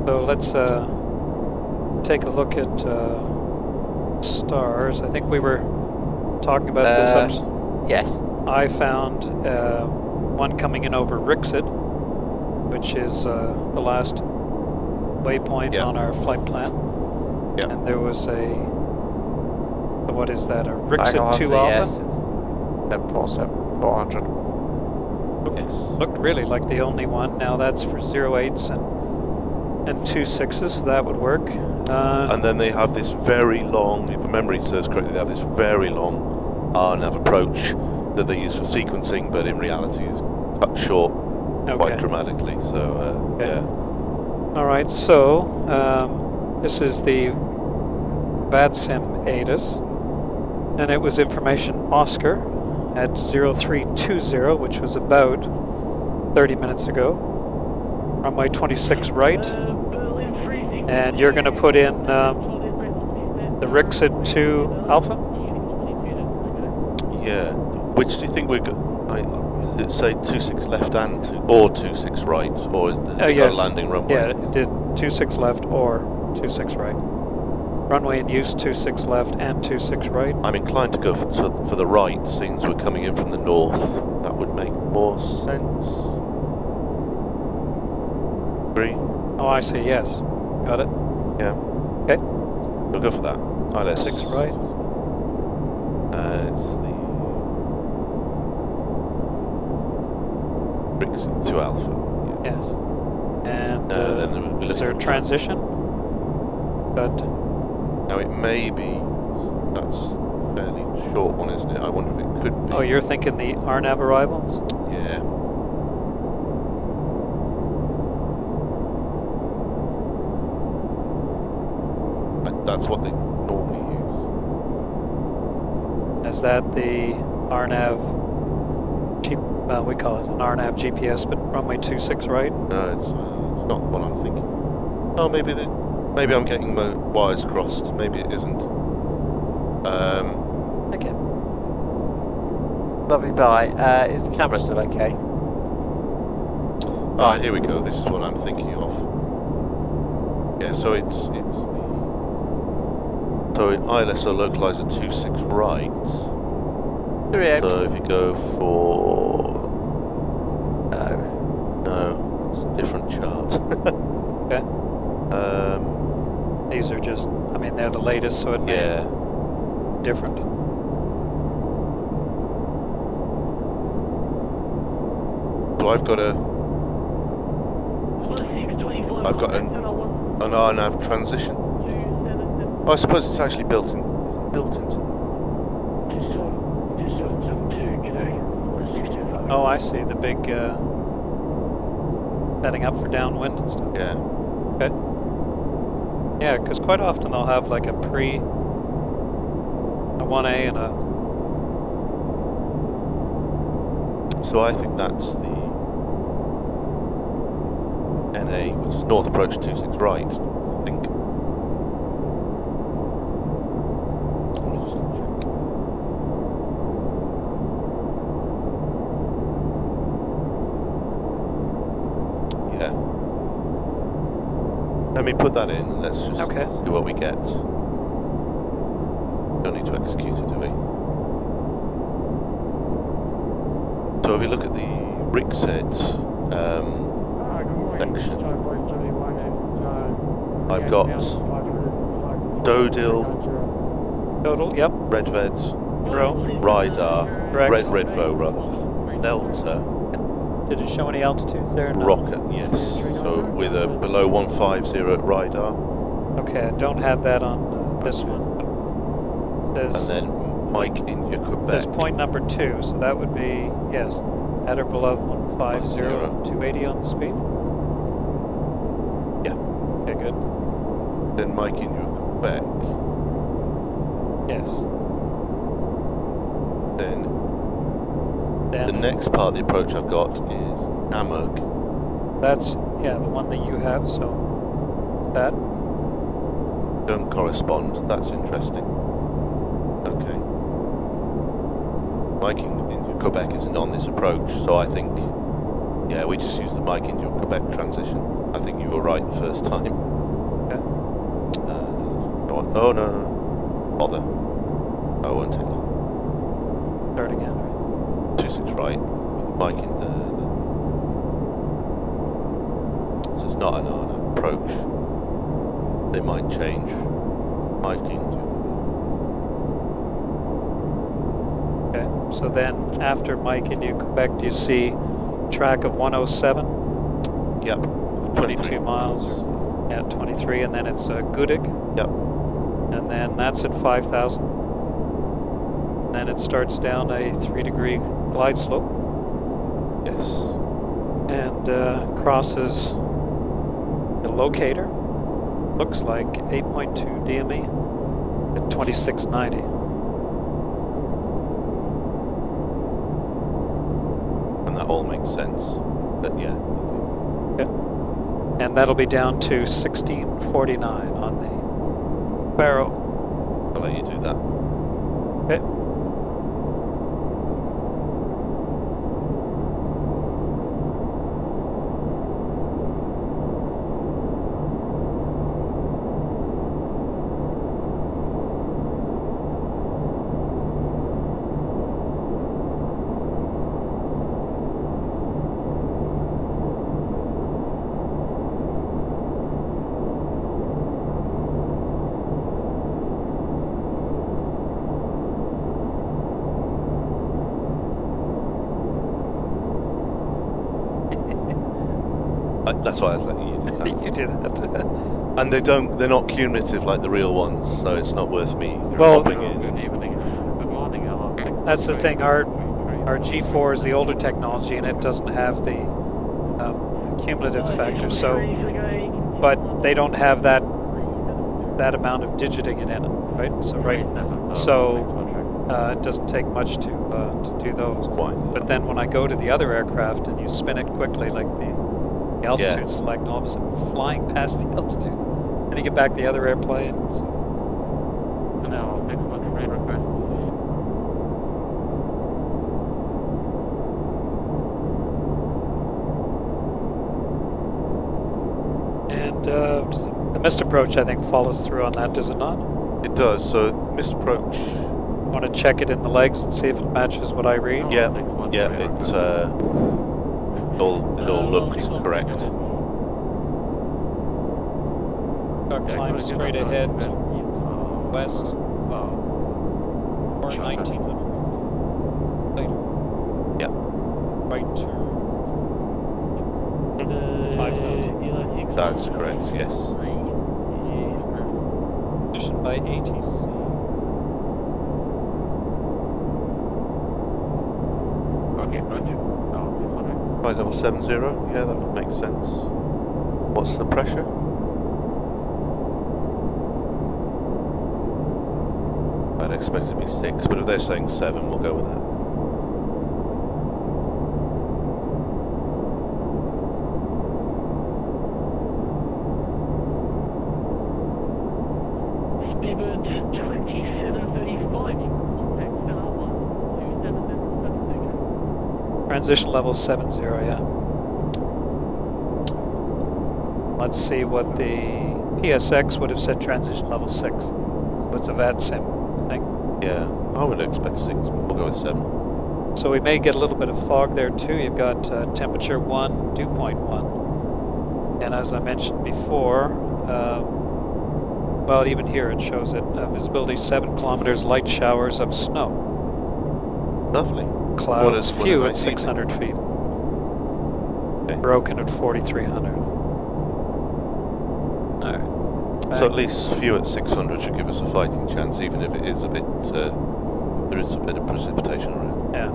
So let's take a look at stars. I think we were talking about this up. Yes. I found one coming in over Rixit, which is the last waypoint on our flight plan. Yeah. And there was a, what is that, a Rixit 2 Alpha? Yes, it's 747 400. Looked really like the only one. Now that's for 08s and 26s, so that would work. And then they have this very long, if memory serves correctly, they have this very long RNAV approach that they use for sequencing, but in reality is cut short quite dramatically. So, yeah. Alright, so this is the VATSIM ATIS, and it was information Oscar at 0320, which was about 30 minutes ago. Runway 26 right, and you're going to put in the Rixit 2 Alpha? Yeah. Which do you think we're going? Did it say 26 left and or 26 right, or is it got a landing runway? Yeah, it did 26 left or 26 right. Runway in use 26 left and 26 right. I'm inclined to go for the right, since we're coming in from the north. That would make more sense. Agree? Oh, I see. Yes, got it. Yeah. Okay. We'll go for that. ILS 6 right. It's the Rixit 2 Alpha. Yeah. Yes. And then is there a transition? But now it may be, that's a fairly short one, isn't it? I wonder if it could be. oh, you're thinking the RNAV arrivals? Yeah. That's what they normally use. Is that the RNAV? We call it an RNAV GPS, but runway 26 right. No, it's not what I'm thinking. Oh, maybe I'm getting my wires crossed. Maybe it isn't. Okay. Lovely bye. Is the camera still okay? Ah, here we go. This is what I'm thinking of. Yeah, so it's the in ILS or localizer 26 right. 38. So if you go for no, it's a different chart. Okay. These are just, I mean, they're the latest, so it may be different. So I've got an RNAV transition. Oh, I suppose it's actually built in. Is it built into them? Oh, I see. The big setting up for downwind and stuff. Yeah. Okay. Yeah, because quite often they'll have like a 1A and a... So I think that's the NA, which is north approach 26 right, I think. Yeah. Let me put that in, let's just see what we get. Don't need to execute it, do we? So if you look at the Rixit section, I've got Dodil, yep. Redved, Radar, Redvo rather, Delta. Did it show any altitudes there? No. Rocket, yes. So with a below 150 at Radar. Okay, I don't have that on this one. It says, and then Mike India Quebec. Says point number 2, so that would be, yes, at or below 150, 280 on the speed. Yeah. Okay, good. Then Mike India Quebec. Yes. Then Dan. The next part of the approach I've got is Amug. That's, yeah, the one that you have, so that. Don't correspond, that's interesting. Okay. Miking into Quebec isn't on this approach, so I think, yeah, we just use the Mike into Quebec transition. I think you were right the first time. Okay. Oh, no. Bother. Oh, it won't take long. Start again, right? 26 right. Mike in so it's not an approach. They might change. Mike into. Okay, so then after Mike into Quebec, do you see track of 107? Yep. 22 miles. Yeah, 23, and then it's Gatwick. Yep. And then that's at 5,000. Then it starts down a 3-degree glide slope. Yes. And crosses the locator. Looks like 8.2 DME at 2690. And that all makes sense. But yeah. Okay. And that'll be down to 1649 on the barrel. I'll let you do that. Okay. That's why I was letting you do that. You do that. And they're not cumulative like the real ones, so it's not worth me Well, popping in. That's the thing, our G4 is the older technology and it doesn't have the cumulative factor, so, but they don't have that amount of digiting it in it, right? So it doesn't take much to do those. Why? But then when I go to the other aircraft and you spin it quickly, like the altitude select, and all of a sudden flying past the altitude, and you get back the other airplane. So. Now, next one, raid request. And the missed approach, I think, follows through on that, does it not? It does, so missed approach. Want to check it in the legs and see if it matches what I read? Yeah, it's it all looked correct. Climb straight ahead, west, or 1900 later. Yeah. Right turn. 5,000. That's correct, yes. Position by ATC. Okay, roger. Flight level 70, yeah, that would make sense. What's the pressure? I'd expect it to be 6, but if they're saying 7, we'll go with that. Speedbird 2735. Transition level 70, yeah. Let's see what the PSX would have said transition level 6. So it's a VAD sim thing. Yeah, I would expect 6, but we'll go with 7. So we may get a little bit of fog there too. You've got temperature 1, dew point 1. And as I mentioned before, well, even here it shows it. Visibility 7 kilometers, light showers of snow. Lovely. Clouds What few am I at 600 feet. Okay. Broken at 4,300. Alright. So at least few at 600 should give us a fighting chance, even if it is a bit, there is a bit of precipitation around. Yeah.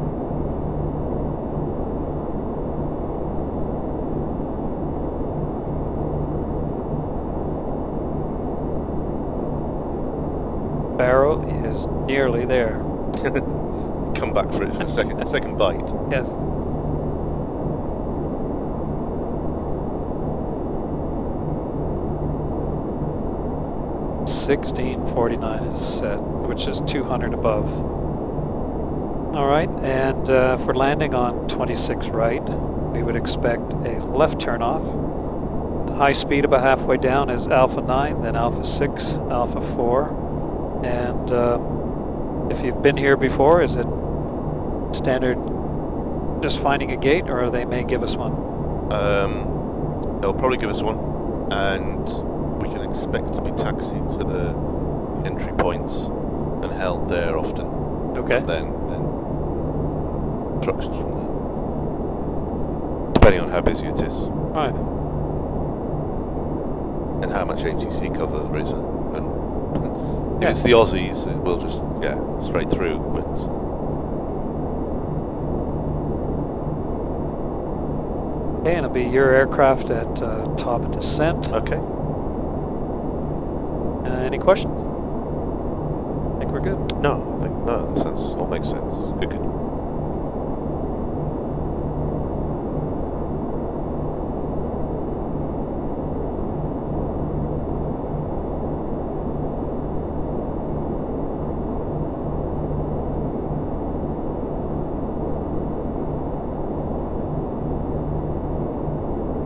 barrel is nearly there. Come come back for it for a second bite. Yes. $16.49 is set, which is 200 above. All right, and for landing on 26 right, we would expect a left turnoff. High speed about halfway down is Alpha 9, then Alpha 6, Alpha 4, and if you've been here before, is it standard just finding a gate, or they may give us one? They'll probably give us one, and we can expect to be taxied to the entry points and held there often. Okay. And then instructions from there, depending on how busy it is. Right. And how much ATC cover there is. And if Yeah. it's the Aussies, it will just, straight through, but... Okay, and it'll be your aircraft at top of descent. Okay. Any questions? I think we're good. No, I think, no, that sounds, all makes sense. Good.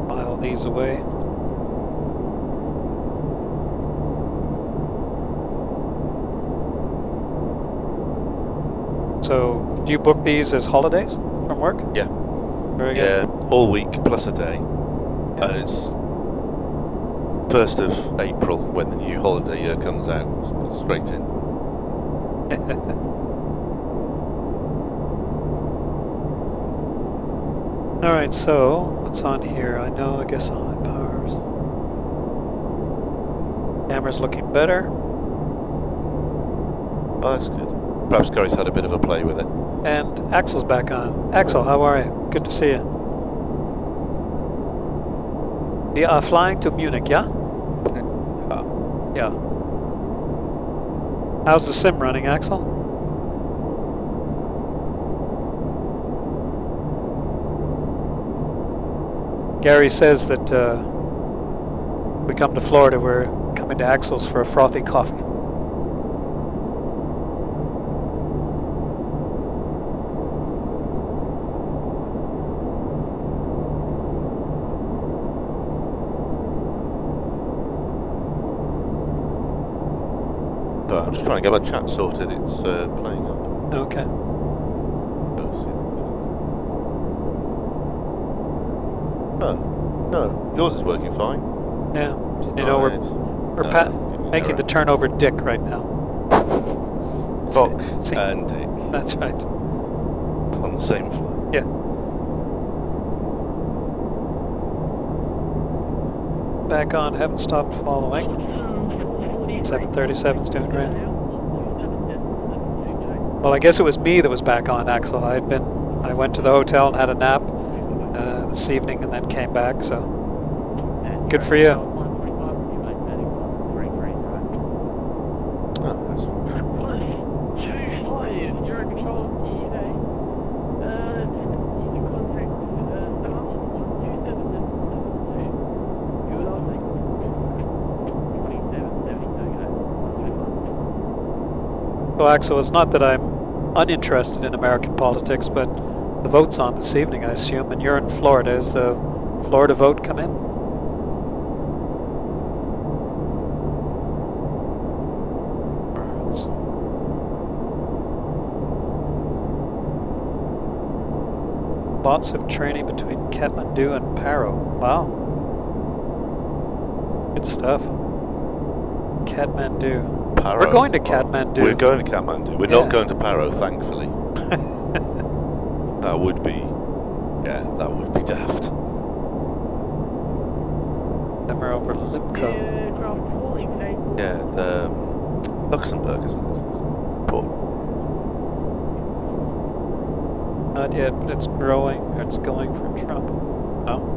File these away. So, do you book these as holidays from work? Yeah. Very good. Yeah, all week plus a day. Yeah. And it's 1st of April when the new holiday year comes out. So it's straight in. Alright, so, what's on here? I guess high powers. Camera's looking better. Oh, that's good. Perhaps Gary's had a bit of a play with it. And Axel's back on. Axel, how are you? Good to see you. We are flying to Munich, yeah? Yeah. How's the sim running, Axel? Gary says that we come to Florida, we're coming to Axel's for a frothy coffee. I'm just trying to get my chat sorted. It's playing up. Okay. Oh, no, yours is working fine. Yeah. You know, we're making the turnover dick right now. Cock See, and dick that's right. on the same flight. Yeah. Back on, haven't stopped following. 737's doing great. Well, I guess it was me that was back on, Axel. I went to the hotel and had a nap this evening and then came back, so good for you. So Axel, it's not that I'm uninterested in American politics, but the vote's on this evening, I assume, and you're in Florida. Has the Florida vote come in? Lots of training between Kathmandu and Paro. Wow. Good stuff. Kathmandu. Paro. We're going to Kathmandu. We're going to Kathmandu. We're not going to Paro, thankfully. That would be, that would be daft. Then we're over Limco. Yeah, the Luxembourg, isn't it? Port. Not yet, but it's growing. It's going for Trump. No?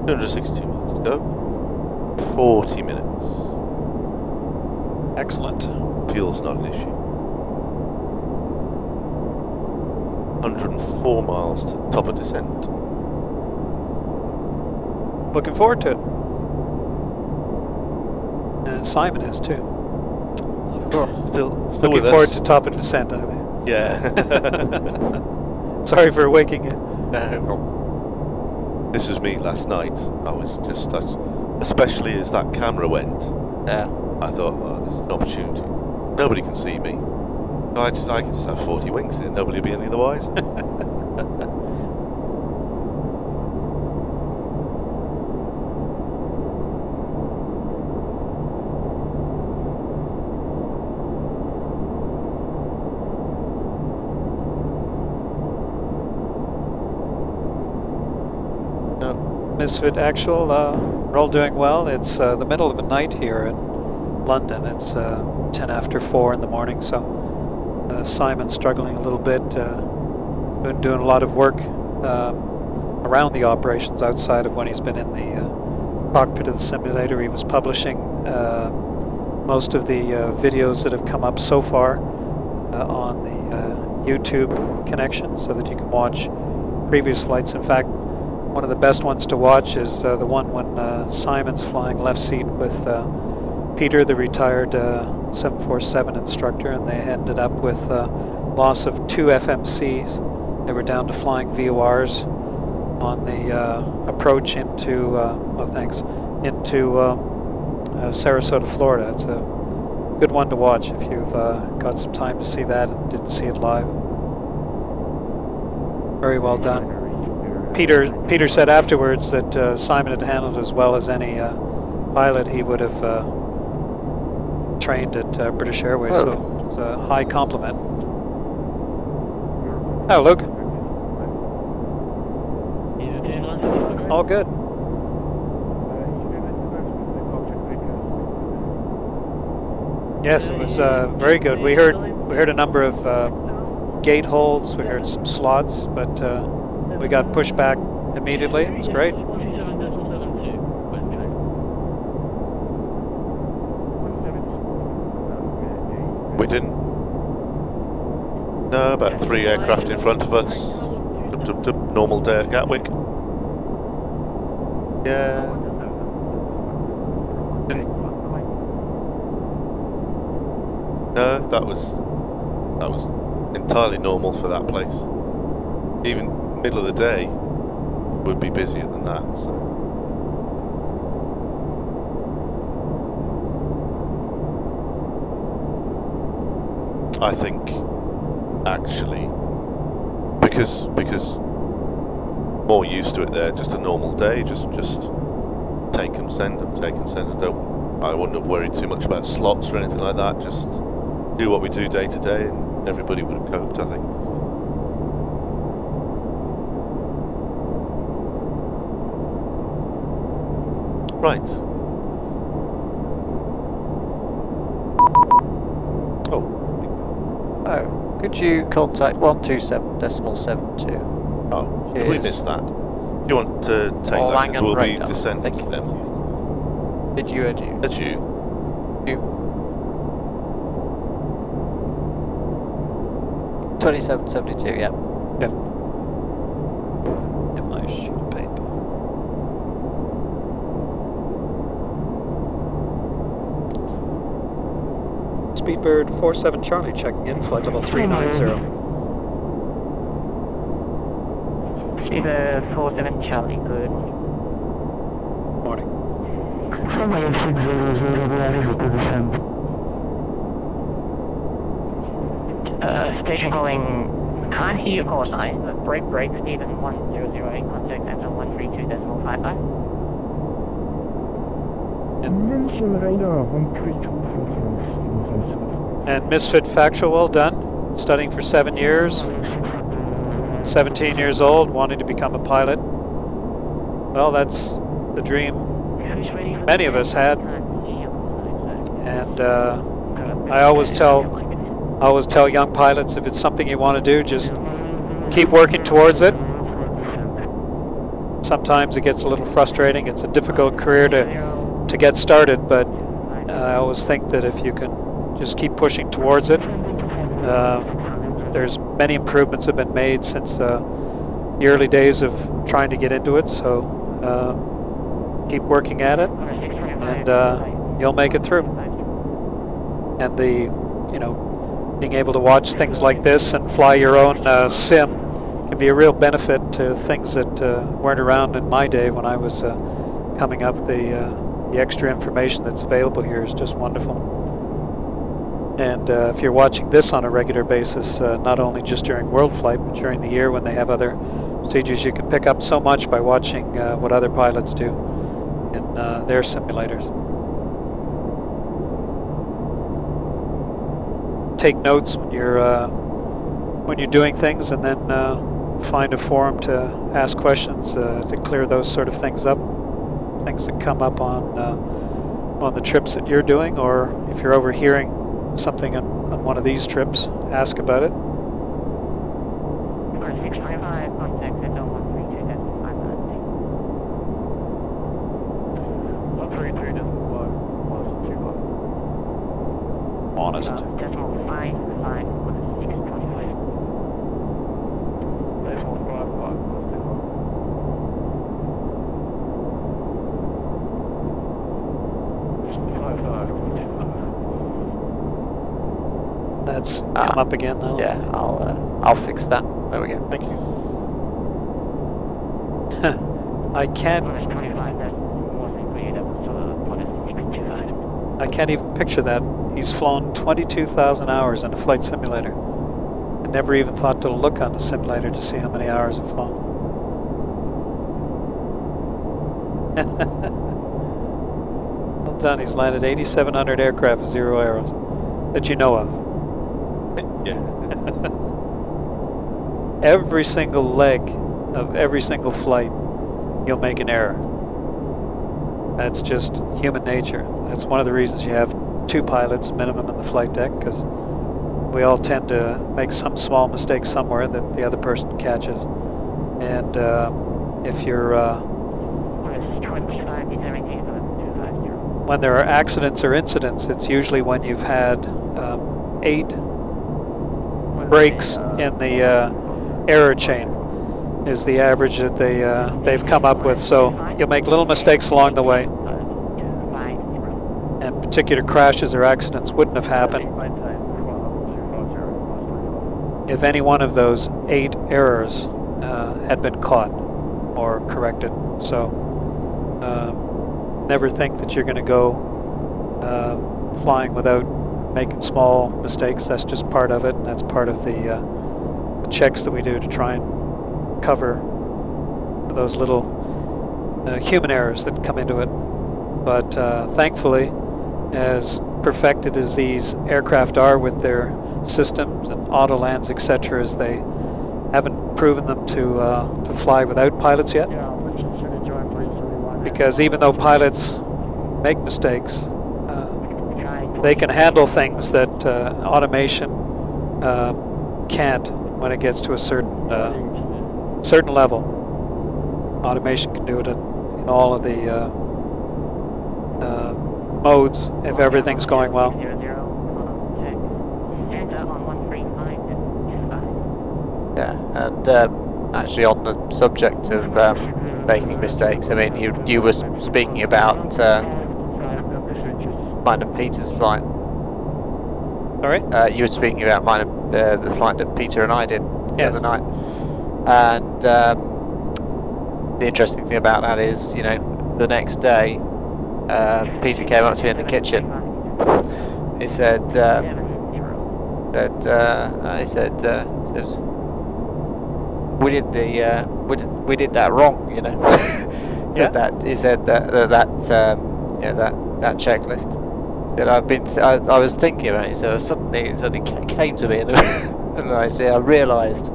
262 miles to go. 40 minutes. Excellent. Fuel's not an issue. 104 miles to top of descent. Looking forward to it. And Simon is too. Still Looking with forward us. to top of descent, are they? Yeah. Sorry for waking you. No. This was me last night. I was just, especially as that camera went, Yeah. I thought, oh, this is an opportunity. Nobody can see me. So I can just have 40 winks in. Nobody will be any otherwise. Misfit Actual, we're all doing well. It's the middle of the night here in London. It's 10 after 4 in the morning, so Simon's struggling a little bit. He's been doing a lot of work around the operations outside of when he's been in the cockpit of the simulator. He was publishing most of the videos that have come up so far on the YouTube connection so that you can watch previous flights. In fact, one of the best ones to watch is the one when Simon's flying left seat with Peter, the retired 747 instructor, and they ended up with loss of 2 FMCs. They were down to flying VORs on the approach into Sarasota, Florida. It's a good one to watch if you've got some time to see that and didn't see it live. Very well done. Peter said afterwards that Simon had handled as well as any pilot he would have trained at British Airways, so it was a high compliment. Oh, Luke. All good. Yes, it was very good. We heard a number of gate holds. We heard some slots, but we got pushed back immediately. It was great. We didn't. No, about 3 aircraft in front of us. Normal day at Gatwick. Yeah. No, that was entirely normal for that place. Even middle of the day would be busier than that. So. I think actually because more used to it there, just a normal day, just take them, send them, take them, send them. I wouldn't have worried too much about slots or anything like that. Just do what we do day to day, and everybody would have coped, I think. Right. Oh, could you contact 127.72? oh, did we missed that? Do you want to take that, because we'll be descending them? Did you or do you? Did you? You. 27.72, yeah. Yep. In my sheet of paper. Speedbird 47 Charlie checking in, flight level 390. Speedbird 47 Charlie, good morning. Morning. Station calling, can't hear your call sign, but break, Stephen 1008, contact answer 132.55. And Misfit Factual, well done. Studying for 7 years. 17 years old, wanting to become a pilot. Well, that's the dream many of us had. And I always tell young pilots, if it's something you want to do, just keep working towards it. sometimes it gets a little frustrating. It's a difficult career to get started, but I always think that if you can just keep pushing towards it, there's many improvements have been made since the early days of trying to get into it, so keep working at it, and you'll make it through. And being able to watch things like this and fly your own sim can be a real benefit to things that weren't around in my day when I was coming up. The extra information that's available here is just wonderful. And if you're watching this on a regular basis, not only just during Worldflight, but during the year when they have other procedures, you can pick up so much by watching what other pilots do in their simulators. Take notes when you're doing things, and then find a forum to ask questions to clear those sort of things up. Things that come up on the trips that you're doing, or if you're overhearing something on one of these trips, ask about it. 655, contact Echo 132, that's 590. 132 doesn't work, Honest. Decimal 555, 625. Decimal 555, That's come up again though. Yeah, I'll fix that. There we go. Thank you. I can't even picture that. He's flown 22,000 hours in a flight simulator. I never even thought to look on the simulator to see how many hours I've flown. Well done. He's landed 8,700 aircraft with 0 errors that you know of. Yeah. Every single leg of every single flight, you'll make an error. That's just human nature. That's one of the reasons you have 2 pilots minimum in the flight deck, because we all tend to make some small mistake somewhere that the other person catches. And if you're when there are accidents or incidents, it's usually when you've had 8 breaks in the error chain is the average that they've come up with. So you'll make little mistakes along the way, and particular crashes or accidents wouldn't have happened if any one of those 8 errors had been caught or corrected. So never think that you're going to go flying without making small mistakes. That's just part of it, and that's part of the checks that we do to try and cover those little human errors that come into it. But thankfully, as perfected as these aircraft are with their systems and auto lands, etc., as they haven't proven them to fly without pilots yet. Because even though pilots make mistakes, they can handle things that automation can't when it gets to a certain level. Automation can do it in all of the modes if everything's going well. Yeah, and actually on the subject of making mistakes, I mean, you were speaking about mine and Peter's flight. Sorry? You were speaking about mine and the flight that Peter and I did the other night. And the interesting thing about that is, you know, the next day, Peter came up to me in the kitchen. He said, we did we did that wrong, you know. He said that checklist. He said I was thinking about it. So suddenly came to me, and I said I realised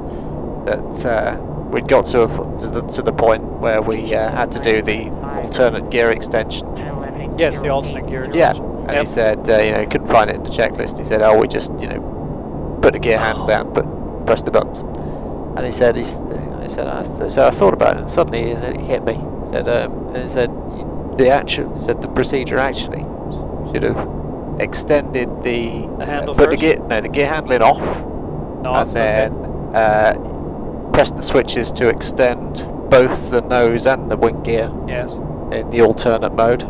that we'd got to the point where we had to do the alternate gear extension. Yes, the alternate gear extension. Yeah, and he said you know, he couldn't find it in the checklist. He said, oh, we just, you know, put the gear handle down, press the buttons. And he said, He said, so I thought about it, and suddenly it hit me. He said, the procedure actually should have extended the handle put first? the gear handling off, and then press the switches to extend both the nose and the wing gear. Yes. In the alternate mode,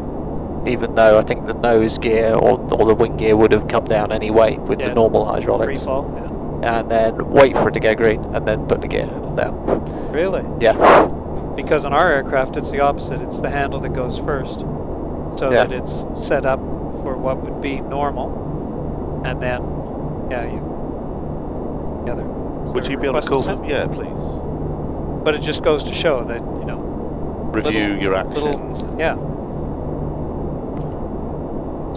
even though I think the nose gear or the wing gear would have come down anyway with the normal hydraulics. Free fall, yeah. And then wait for it to go green, and then put the gear handle down. Really? Yeah. Because on our aircraft it's the opposite, it's the handle that goes first, so that it's set up for what would be normal, and then, together. Would you be able to call them? Yeah, please. But it just goes to show that, review your actions.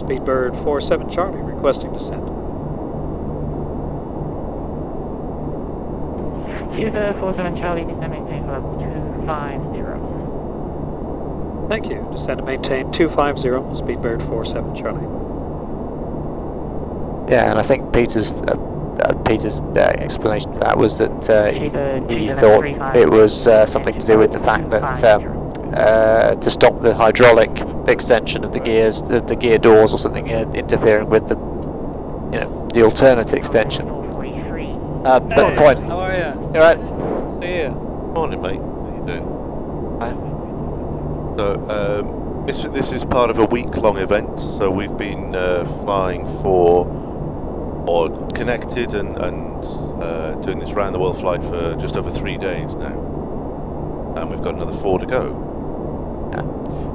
Speedbird 47 Charlie requesting descent. Speedbird 47 Charlie, descend maintain level 250. Thank you. Descend and maintain 250, Speedbird 47 Charlie. Yeah, and I think Peter's explanation for that was that he thought it was something to do with the fact that to stop the hydraulic extension of the gears, the gear doors or something interfering with the alternate extension. But the point. How are you? You alright? See ya. Morning, mate. How you doing? Hi. So, this is part of a week-long event. So we've been flying for, or connected and doing this round the world flight for just over 3 days now, and we've got another 4 to go. Yeah.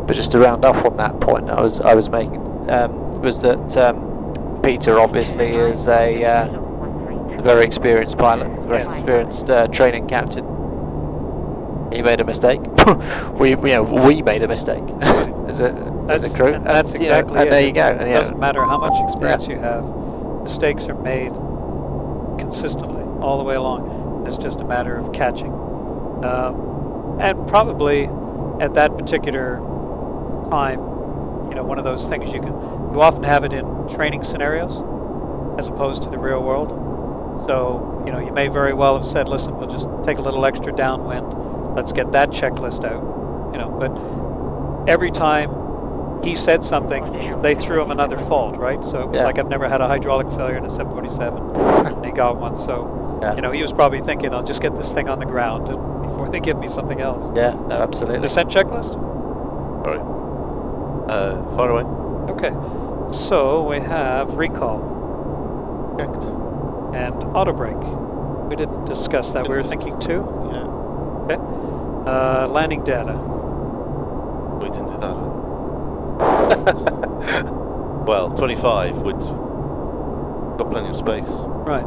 But just to round off on that point, I was making was that Peter obviously is a very experienced pilot, very experienced training captain. He made a mistake. we made a mistake as a crew. And that's exactly it. And there you go. It doesn't matter how much experience you have. Mistakes are made consistently all the way along. It's just a matter of catching. And probably at that particular time, one of those things you often have it in training scenarios as opposed to the real world. So, you may very well have said, listen, we'll just take a little extra downwind. Let's get that checklist out. But every time he said something, they threw him another fault, right? So it was like, I've never had a hydraulic failure in a 747. And he got one. So, he was probably thinking, I'll just get this thing on the ground before they give me something else. Yeah, no, absolutely. Descent checklist? All right. Far away. Okay. So we have recall. Checked. And auto brake. We didn't discuss that. We were thinking 2? Yeah. Okay. Landing data. We didn't do that. Well, 25 would got plenty of space. Right.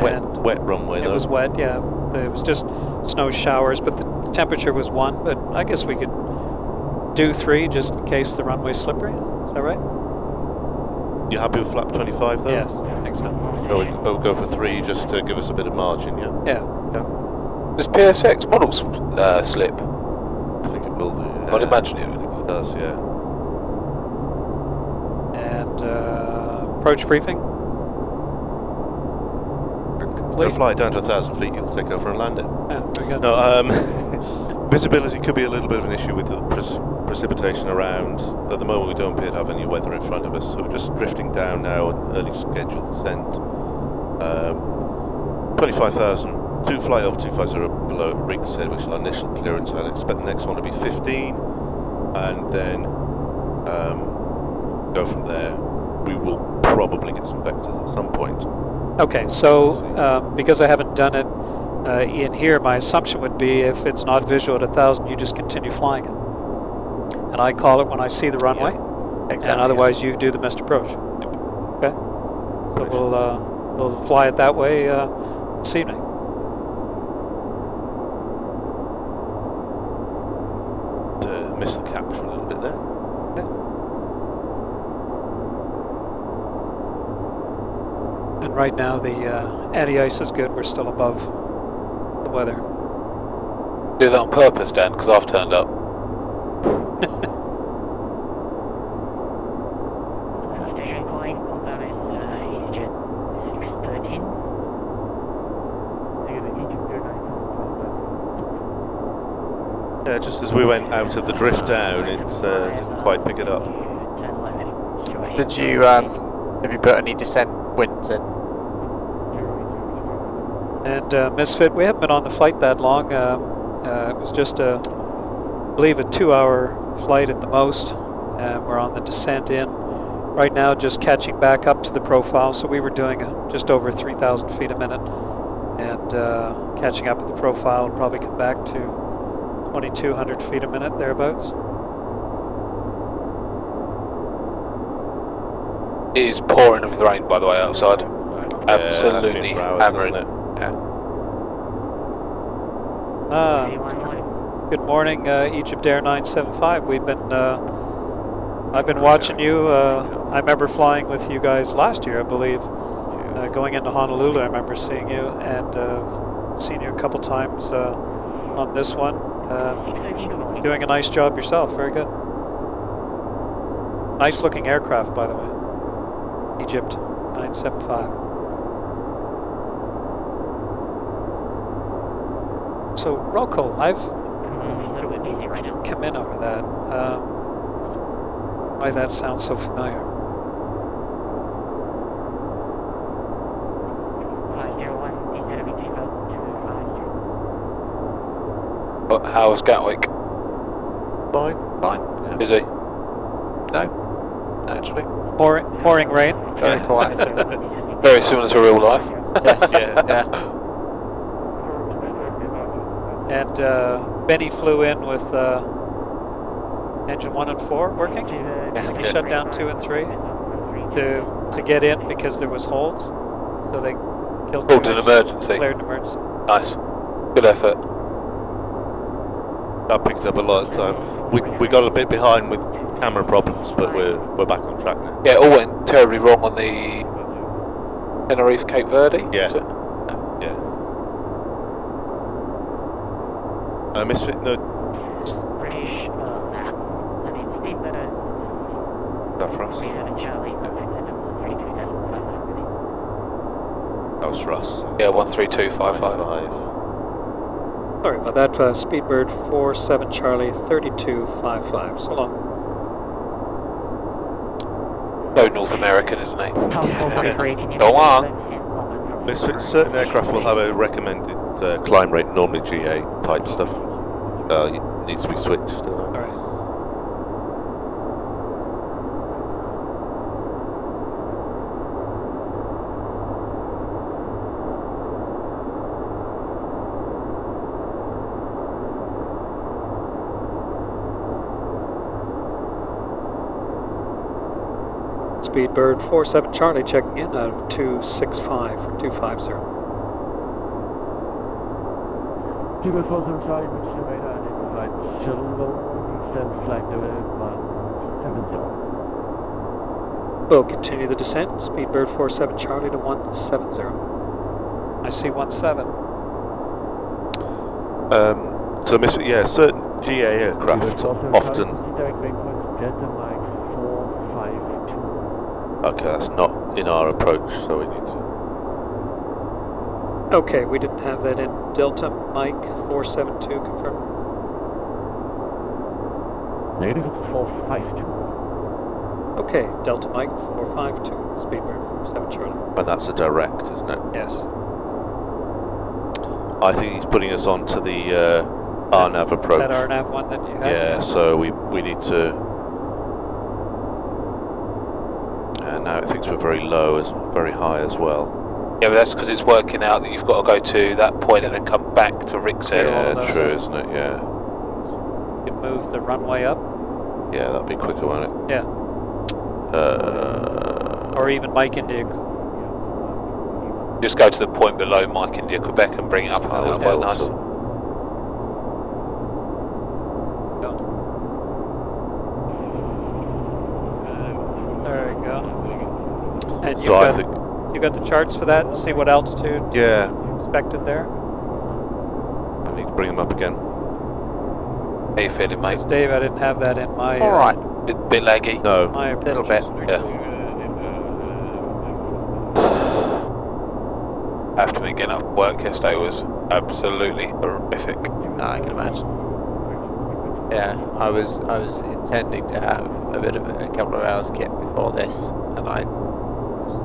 Wet runway though. It was wet, yeah. It was just snow showers, but the temperature was 1. But I guess we could do 3 just in case the runway's slippery. Is that right? You happy with flap 25 though? Yes, I think so. We'll go for 3 just to give us a bit of margin, yeah? Yeah. Does PSX models slip? I think it will do. Yeah. I'd imagine it does, yeah. And approach briefing. We'll fly it down to 1,000 feet, you'll take over and land it. Yeah, very good. No, visibility could be a little bit of an issue with the precipitation around. At the moment we don't appear to have any weather in front of us, so we're just drifting down now, an early scheduled descent. 25,000, flight over 250 below, Rick said, which is our initial clearance. I'd expect the next one to be 15, and then go from there. We will probably get some vectors at some point. Okay, so because I haven't done it in here, my assumption would be if it's not visual at 1,000, you just continue flying it. And I call it when I see the runway, and otherwise you do the missed approach. Okay, so we'll fly it that way this evening. Missed the capture a little bit there. Okay. And right now the anti-ice is good. We're still above the weather. Do that on purpose, Dan, because I've turned up. Station calling, confirm it's EasyJet 613. out of the drift down, it didn't quite pick it up. Did you have you put any descent winds in? And Misfit, we haven't been on the flight that long. It was just I believe a 2-hour flight at the most. We're on the descent in right now, just catching back up to the profile. So we were doing just over 3,000 feet a minute, and catching up with the profile and probably come back to 2,200 feet a minute, thereabouts. It is pouring with rain, by the way, outside. Absolutely hammering it. Good morning, Egypt Air 975. We've been, I've been watching you. I remember flying with you guys last year, I believe. Going into Honolulu, I remember seeing you, and seen you a couple times on this one. Doing a nice job yourself, very good. Nice looking aircraft, by the way. Egypt 975. So Rocco, I've come in over that. Why that sounds so familiar? But how was Gatwick? Fine. Fine. Yeah. Busy? No, actually. Pouring rain? Very quiet. Very similar to real life. Yes. Yeah. And Benny flew in with engine 1 and 4 working. He shut down 2 and 3 to get in because there was holes. So they killed Called an emergency. Declared an emergency. Nice. Good effort. That picked up a lot of time. We got a bit behind with camera problems, but we're back on track now. Yeah, it all went terribly wrong on the Tenerife Cape Verde. Yeah. Was it? Yeah. Misfit, no. British, That for us? That was for us. Yeah, 13255. Sorry about that. Speedbird 47 Charlie 3255. So long. No North American, isn't he? Go on. Misfit, certain aircraft will have a recommended climb rate, normally GA type stuff. It needs to be switched. All right. Speedbird 47 Charlie checking in out of 265 for 250. Speedbird 47 Charlie, British Invader, identified shallow, descent flight level 170. We'll continue the descent. Speedbird 47 Charlie to 170. I see 17. So, Misfit, yeah, certain GA aircraft often. Okay, that's not in our approach, so we need to. Okay, we didn't have that in. Delta Mike 472 confirmed. Negative, it's 452. Okay, Delta Mike 452, Speedbird 47 Charlie. And that's a direct, isn't it? Yes. I think he's putting us on to the RNAV approach. That RNAV one that you have? Yeah, so we need to. Now things were very low, very high as well. Yeah, but that's because it's working out that you've got to go to that point and then come back to Rixhead. Yeah, true, isn't it? Yeah. You move the runway up? Yeah, that'd be quicker, won't it? Yeah. Or even Mike India. Just go to the point below Mike India Quebec and bring it up. That would quite nice. There you go. And So you got the charts for that and see what altitude yeah, expected there? I need to bring them up again. How you feeling, mate? Dave, I didn't have that in my Alright. Bit laggy? No. my A little bit. Yeah. After me getting up work yesterday was absolutely horrific. I can imagine. Yeah, I was intending to have a bit of a couple of hours kit before this, and I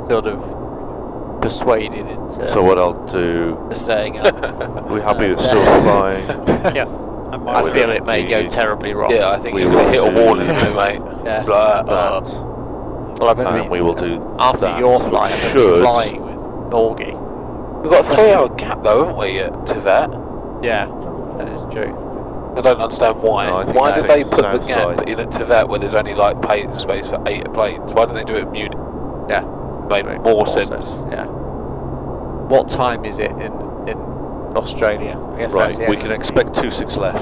sort of persuaded into. So what I'll do? Staying up. Are we happy with still flying? Yeah. I feel it may go terribly wrong. Yeah, I think we're going to hit a wall in a minute, mate. Yeah. Well, I'm going to and we will do after that, your flight. I'm going to be flying with Norgie. We've got a 3-hour gap though, haven't we, to that? Yeah, that is true. I don't understand why. No, I think why it's did they taking put the south gap side. in at Tibet where there's only like space for 8 planes? Why don't they do it in Munich? Yeah, Made more sense. Yeah. What time is it in Australia? I guess that's Right, we can expect 26 left.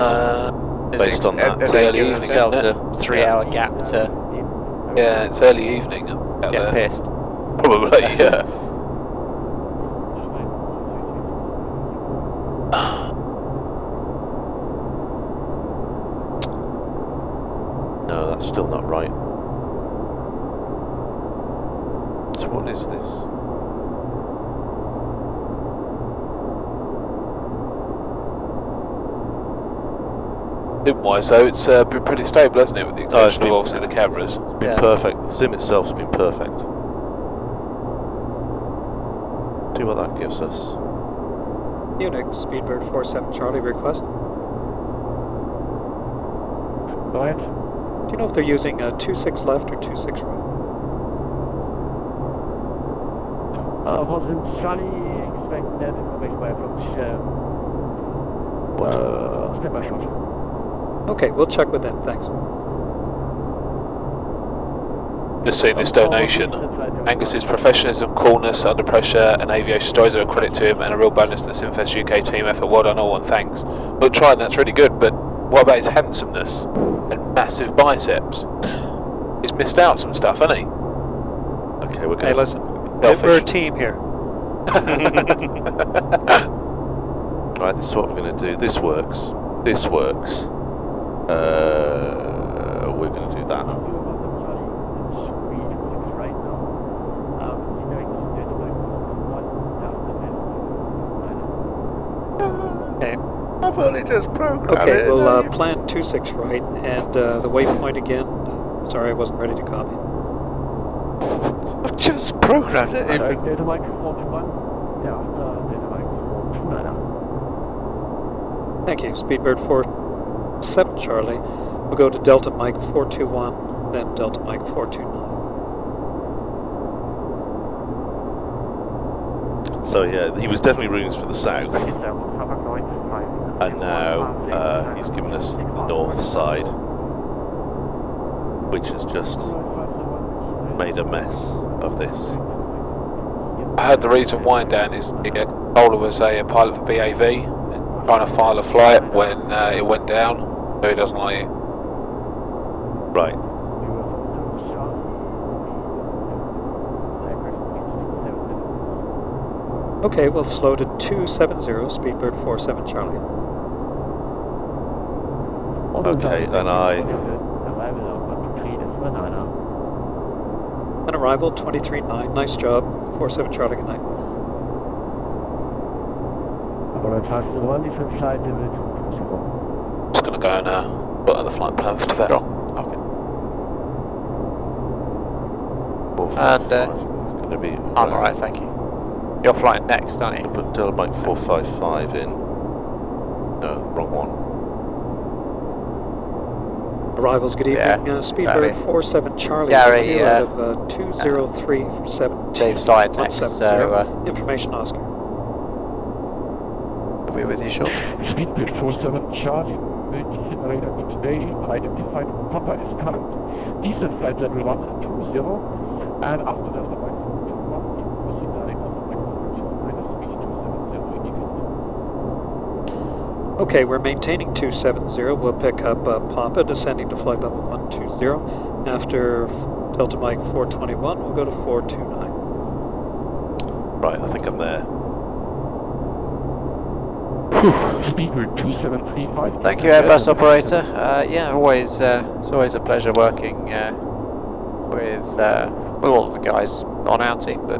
Based on that. It's Early early evening, themselves isn't a 3-hour gap to Yeah, it's early evening out get there. pissed. Probably, yeah. No, that's still not right. So what is this? Sim-wise though, it's been pretty stable, hasn't it, with the it's exception of been- obviously the cameras. It's been Yeah. perfect. The sim itself's been perfect. See what that gives us. Munich, Speedbird 47 Charlie request. Go ahead. Do you know if they're using 26 left or 26 right? Wasn't Charlie expect that information by approach step by shot. Okay, we'll check with them, thanks. Just seeing this donation. Angus's professionalism, coolness under pressure and aviation stories are a credit to him and a real bonus to the Simfest UK team effort. Well done all and thanks. But trying that's really good, but what about his handsomeness and massive biceps? He's missed out some stuff, hasn't he? Okay, we're Hey, going. listen, Selfish. we're a team here. Right, this is what we're going to do. This works. This works. We're going to do that. Okay. I've only just programmed Okay, we'll plan 26 right, and the waypoint again. Sorry, I wasn't ready to copy. I've just programmed it. Data mic 41. Yeah, data mic 429. Thank you, Speedbird 47 Charlie. We'll go to Delta Mike 421, then Delta Mike 429. So yeah, he was definitely rooms for the south, and now he's given us the north side, which has just made a mess of this. I heard the reason why, Dan, is the controller was a pilot for BAV and trying to file a flight when it went down, so he doesn't like it. Right. Okay, we'll slow to 270, Speedbird 47 Charlie. Okay, and On arrival, 23.9, nice job, 47 Charlie, good night. Just going to go and put on the flight plan for Tibet. Okay. And And it's going to be. I'm alright, thank you. You're flying next, aren't you? Put Delta Mike 455 in. No, wrong one. Arrivals, good evening, Yeah, Speedbird Gary. 47 Charlie, Gary, out of 203 for 17. Dave's flying next, 170. Information Oscar. We'll be with you shortly. Speedbird 47 Charlie, the radar today identified Papa is current. Decent flight level 120, and after that, the Mike 421, proceed direct on the Mike 429, speed 270 indicate. Okay, we're maintaining 270. We'll pick up Papa, descending to flight level 120. After Delta Mike 421, we'll go to 429. Right, I think I'm there. Speedbird 2735. Thank you, Airbus operator. Yeah, always it's always a pleasure working with all the guys on our team, but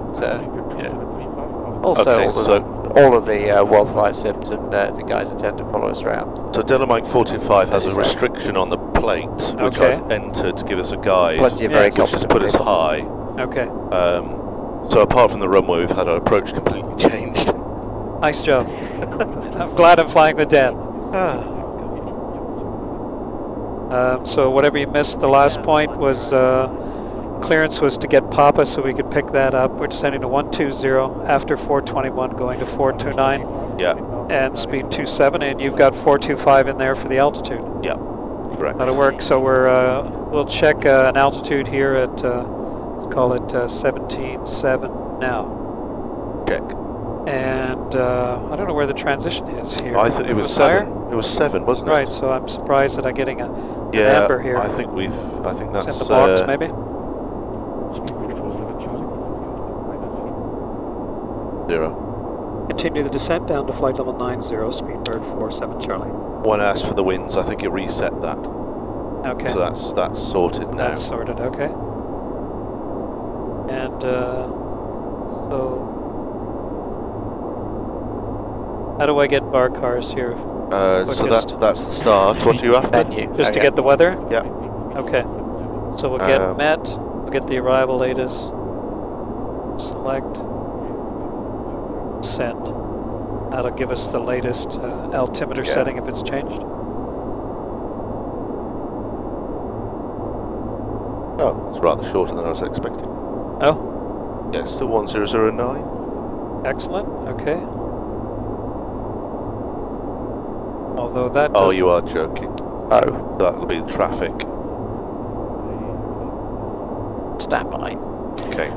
you know, also Okay, all the, so the all of the Worldflight sims, and the guys intend to follow us around. So Delta Mike 425 has a restriction on the plates, which I've entered to give us a guide. Plenty of very which has put us high. Okay. So apart from the runway, we've had our approach completely changed. Nice job. I'm glad I'm flying with Dan. So whatever you missed, the last point was clearance was to get Papa so we could pick that up. We're descending to 120 after 421 going to 429. Yeah. And speed 27, and you've got 425 in there for the altitude. Yeah, correct. That'll work. So we'll check an altitude here at let's call it 17.7 now. Check. And I don't know where the transition is here. I thought it was 7. It was 7, wasn't it? Right. So I'm surprised that I'm getting an yeah, amber here. I think that's it's in the box, maybe. 0. Continue the descent down to flight level 90, speedbird 47 Charlie. When I asked for the winds, I think it reset that. Okay. So that's sorted now. That's sorted, okay. And so how do I get bar cars here? So that's the start. What are you after? Just to get the weather? Yeah. Okay. So we'll get MET, we'll get the arrival latest, select, send. That'll give us the latest altimeter setting if it's changed. Oh, it's rather shorter than I was expecting. Oh? Yeah, it's still 1009. Excellent, okay. Although that Oh, you are joking. Oh. That'll be traffic. Stand by. Okay.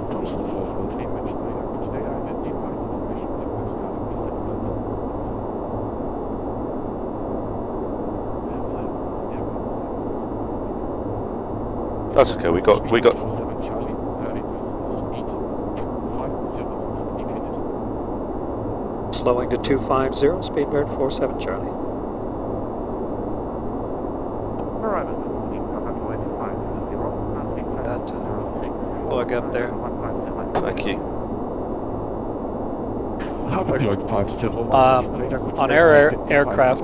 That's okay. We got. Slowing to 250, speedbird 47 Charlie. That plug up there. Thank you. On aircraft,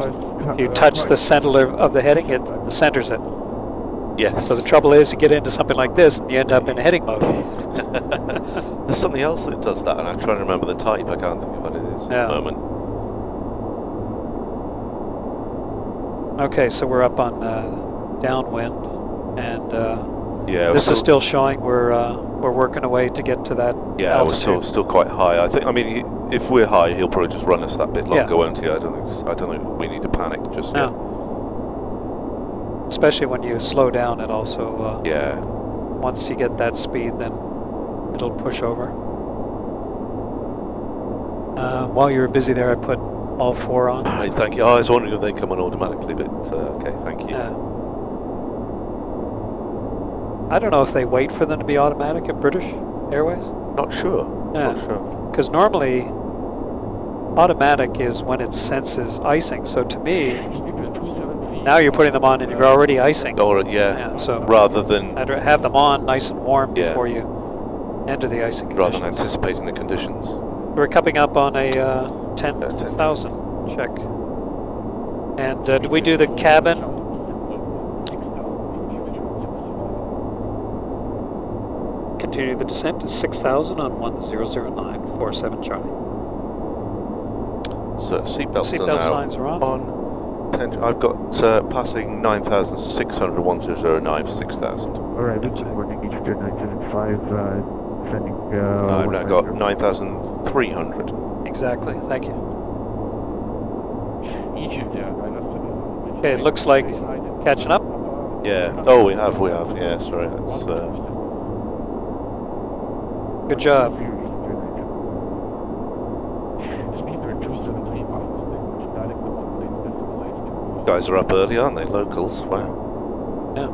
if you touch the center of the heading, it centers it. Yes. So the trouble is, you get into something like this, and you end up in heading mode. There's something else that does that, and I'm trying to remember the type. I can't think of what it is at the moment. Okay, so we're up on downwind, and yeah, this is still showing we're working away to get to that. Yeah, altitude. we're still quite high. I think. I mean, if we're high, he'll probably just run us that bit longer, won't he? I don't think we need to panic just yet. Especially when you slow down, it also yeah. Once you get that speed, then it'll push over. While you were busy there, I put all 4 on. Right, thank you. Oh, I was wondering if they come on automatically, but okay, thank you. I don't know if they wait for them to be automatic at British Airways. Not sure. Yeah. Not sure. Because normally, automatic is when it senses icing. So to me, now you're putting them on and you're already icing. Or, yeah. So rather than I'd have them on nice and warm before you enter the icing conditions. Rather than anticipating the conditions. We're coming up on a 10,000 check. And did we do the cabin? Continue the descent to 6,000 on 1009, 47 Charlie. So seatbelts signs are on. I've got passing 9,600, 1009 for 6,000. Alright, reporting each good 975, sending... I've now got 9,300. Exactly, thank you. Egypt, Okay, it looks like catching up. Yeah. Oh, we have. Yeah, sorry. That's, good job. guys are up early, aren't they? Locals. Wow. Yeah.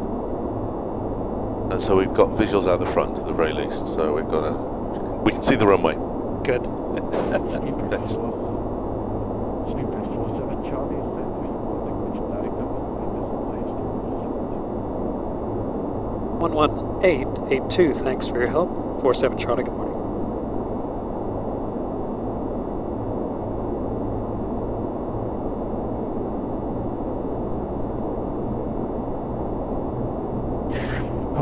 And so we've got visuals out the front at the very least. So we've got we can see the runway. Good. 11882, thanks for your help. 47 Charlie, good morning.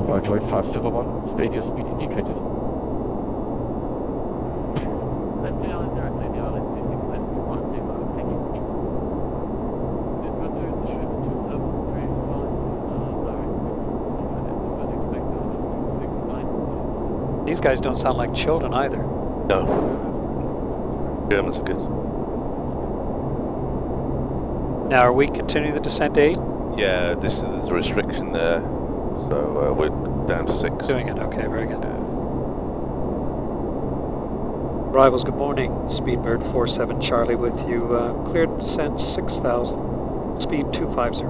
Worldflight 501, state your speed indicated. Let's do it directly, yeah, let's do it. Let's do one, two, thank you. These guys don't sound like children either. No. Germans are good. Now, are we continuing the descent to 8? Yeah, there's a restriction there, so we're down to 6. Doing it, okay, very good. Arrivals, good morning. Speedbird 47 Charlie with you. Cleared descent 6,000. Speed 250.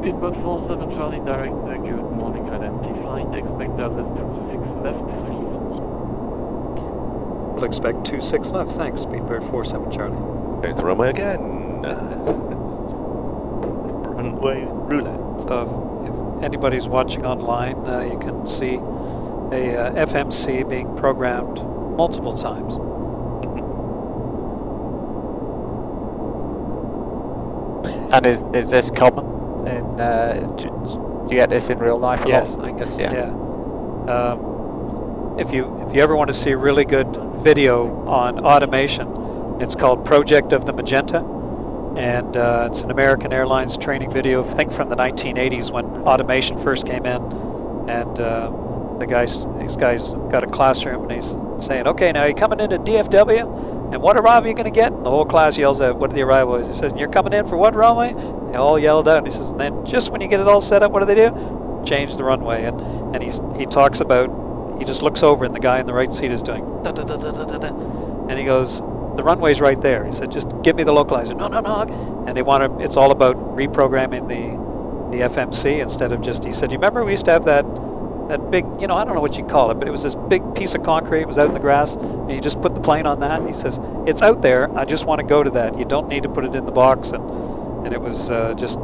Speedbird 47 Charlie, direct, good morning, identified, expect others 26 left, please. We'll expect 26 left, thanks, Speedbird 47 Charlie. Going to the runway again. Runway roulette. So if anybody's watching online, you can see a FMC being programmed multiple times. And is this common? In, do you get this in real life a Yes. lot? I guess, yeah. Yeah. If you ever want to see really good video on automation, it's called Project of the Magenta, and it's an American Airlines training video, I think from the 1980s when automation first came in, and these guys got a classroom and he's saying, okay, now you're coming into DFW, and what arrival are you going to get? And the whole class yells out what the arrival is. He says, you're coming in for what runway? They all yelled out, and he says, and then just when you get it all set up, what do? Change the runway, and he talks about, he just looks over and the guy in the right seat is doing da da da da da da, and he goes, the runway's right there. He said, just give me the localizer. No, no, no. And they want to, it's all about reprogramming the FMC instead of just, he said, you remember we used to have that big, I don't know what you call it, but it was this big piece of concrete, it was out in the grass, and you just put the plane on that, and he says, it's out there, I just want to go to that. You don't need to put it in the box. And it was just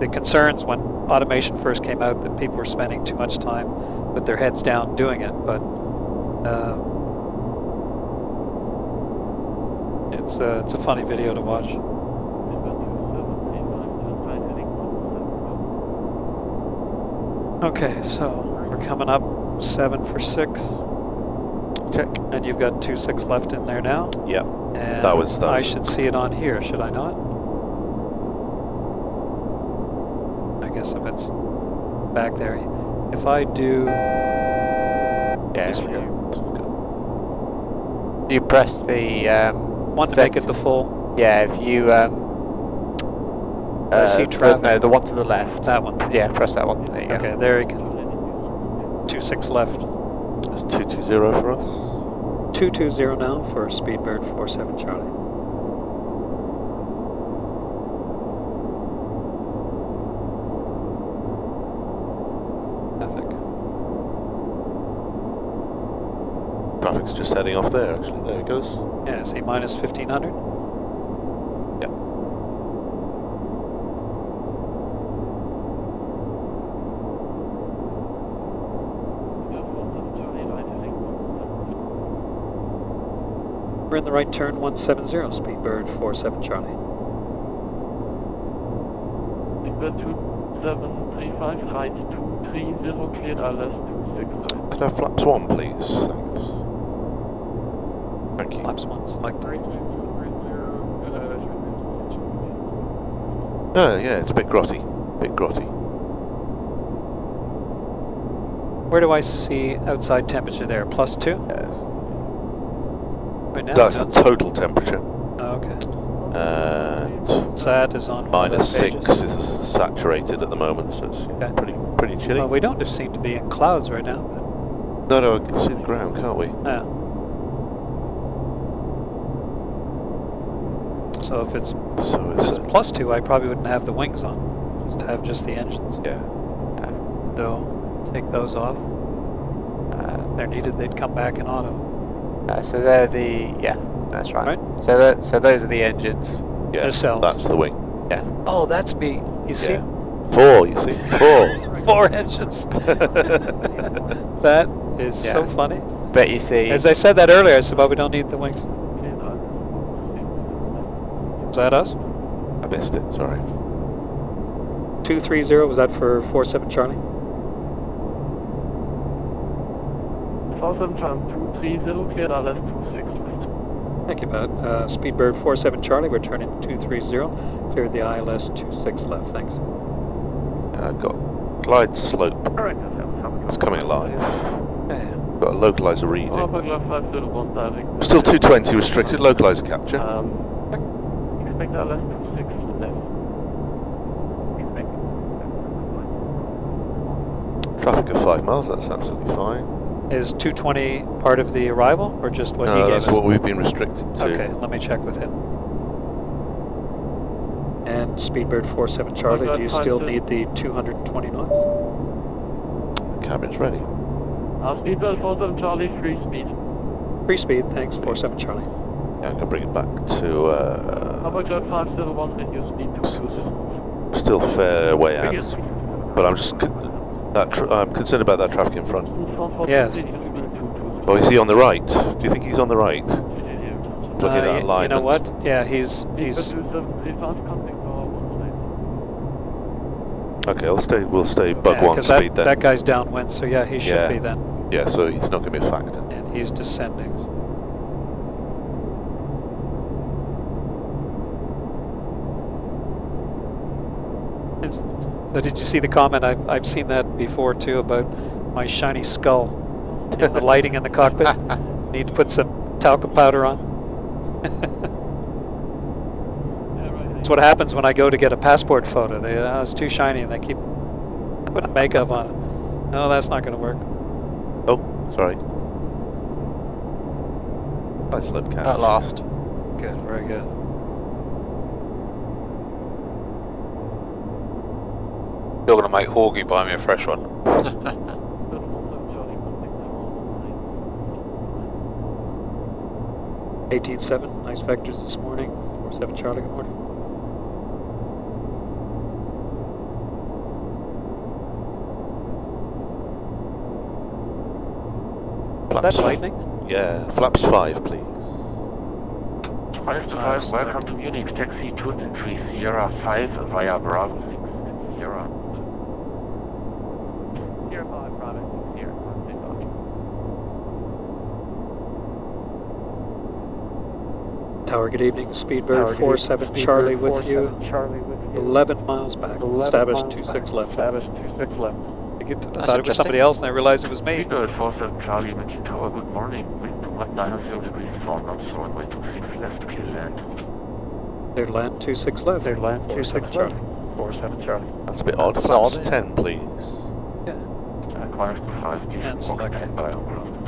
the concerns when automation first came out that people were spending too much time with their heads down doing it, but it's a funny video to watch. Okay, so we're coming up 7 for 6. Check. And you've got 26 left in there now. Yeah. And That was I should see it on here, should I not? I guess if it's back there. If I do... Yeah, you press the... want to make it the full... Yeah, if you... I see traffic. No, the one to the left. That one. Yeah, press that one. There you go. Okay, there you go. 26 left. It's 220 for us. 220 now for Speedbird 47 Charlie. Traffic's just heading off there, actually. There it goes. Yeah, see, minus 1500. Yeah. We're in the right turn, 170, Speedbird 47 Charlie. Speedbird 2735, right 230, cleared RLS 26 right. Could I have flaps 1, please? Thanks. Thank you. Flaps 1 selected. Oh, yeah, it's a bit grotty. Bit grotty. Where do I see outside temperature there? +2? Yeah. Right now? That's the total temperature. Oh, okay. And SAT is on -6 is saturated at the moment, so it's Okay. pretty chilly. Well, we don't seem to be in clouds right now. But No, I can see the ground, can't we? yeah. So if it's So it's +2, I probably wouldn't have the wings on. Just have just the engines. yeah. So take those off. They're needed, they'd come back in auto. So they're the... Yeah, that's right. Right. So those are the engines. Yeah, cells. that's the wing. Yeah. Oh, that's me. You see? Yeah. 4, you see? 4. 4 engines. That is so Yeah. funny. But you see... As I said that earlier, I said, well, we don't need the wings. Is that us? I missed it, sorry. 230, was that for 47 Charlie? 47 Charlie, 230, cleared RLS 26 left. Thank you, Pat. Speedbird 47 Charlie, we're turning 230, cleared the ILS 26 left, thanks. I've got glide slope. Alright, It's coming alive. Yeah. Got a localizer reading. Worldflight 501 diving. Still 220 restricted, localizer capture. Expect RLS 26 left. Traffic of 5 miles, that's absolutely fine. Is 220 part of the arrival, or just what he No, gave that's us? what we've been restricted to. Okay, let me check with him. And Speedbird 47 Charlie, do you still need the 220 knots? Cabin's ready. Speedbird 47 Charlie, free speed. Free speed, thanks, 47 Charlie. Yeah, I'm going to bring it back to... Cloud 501 with your speed 220. still fair way out. But I'm just... I'm concerned about that traffic in front. Yes. Oh, is he on the right? Do you think he's on the right? Looking at that line. You know what? Yeah, he's... Okay, we'll stay bug one speed then. That guy's downwind, so yeah, he should be then. Yeah, so he's not going to be a factor. And he's descending. So did you see the comment? I've seen that before too about my shiny skull and the lighting in the cockpit. Need to put some talcum powder on. That's what happens when I go to get a passport photo. It's too shiny and they keep putting makeup on it. No, that's not going to work. Oh, sorry. Nice slope catch. At last. Good, very good. You're going to make Horgy buy me a fresh one. 18.7, nice vectors this morning. 47 Charlie, good morning. Flaps. That lightning? Yeah, flaps 5, please. 5 to 5, welcome to Munich, taxi 223 Sierra 5 via Bravo 6 Sierra. Sierra 5, Bravo 6 Sierra 5, Tower, good evening. Speedbird 47 Charlie with you. 11 miles back. Stabish 26 left. Stabish 26 left. I thought it was somebody else and I realized it was me. Speedbird 47 Charlie, Mickey Tower, good morning. Wind 290 degrees, 4 knots, runway 26 left, clear land. Clear land 26 left. Clear land 26 Charlie. 47 Charlie. That's a bit odd. Flaps 10, please. Yeah. Requires to 5 And select it. by ground.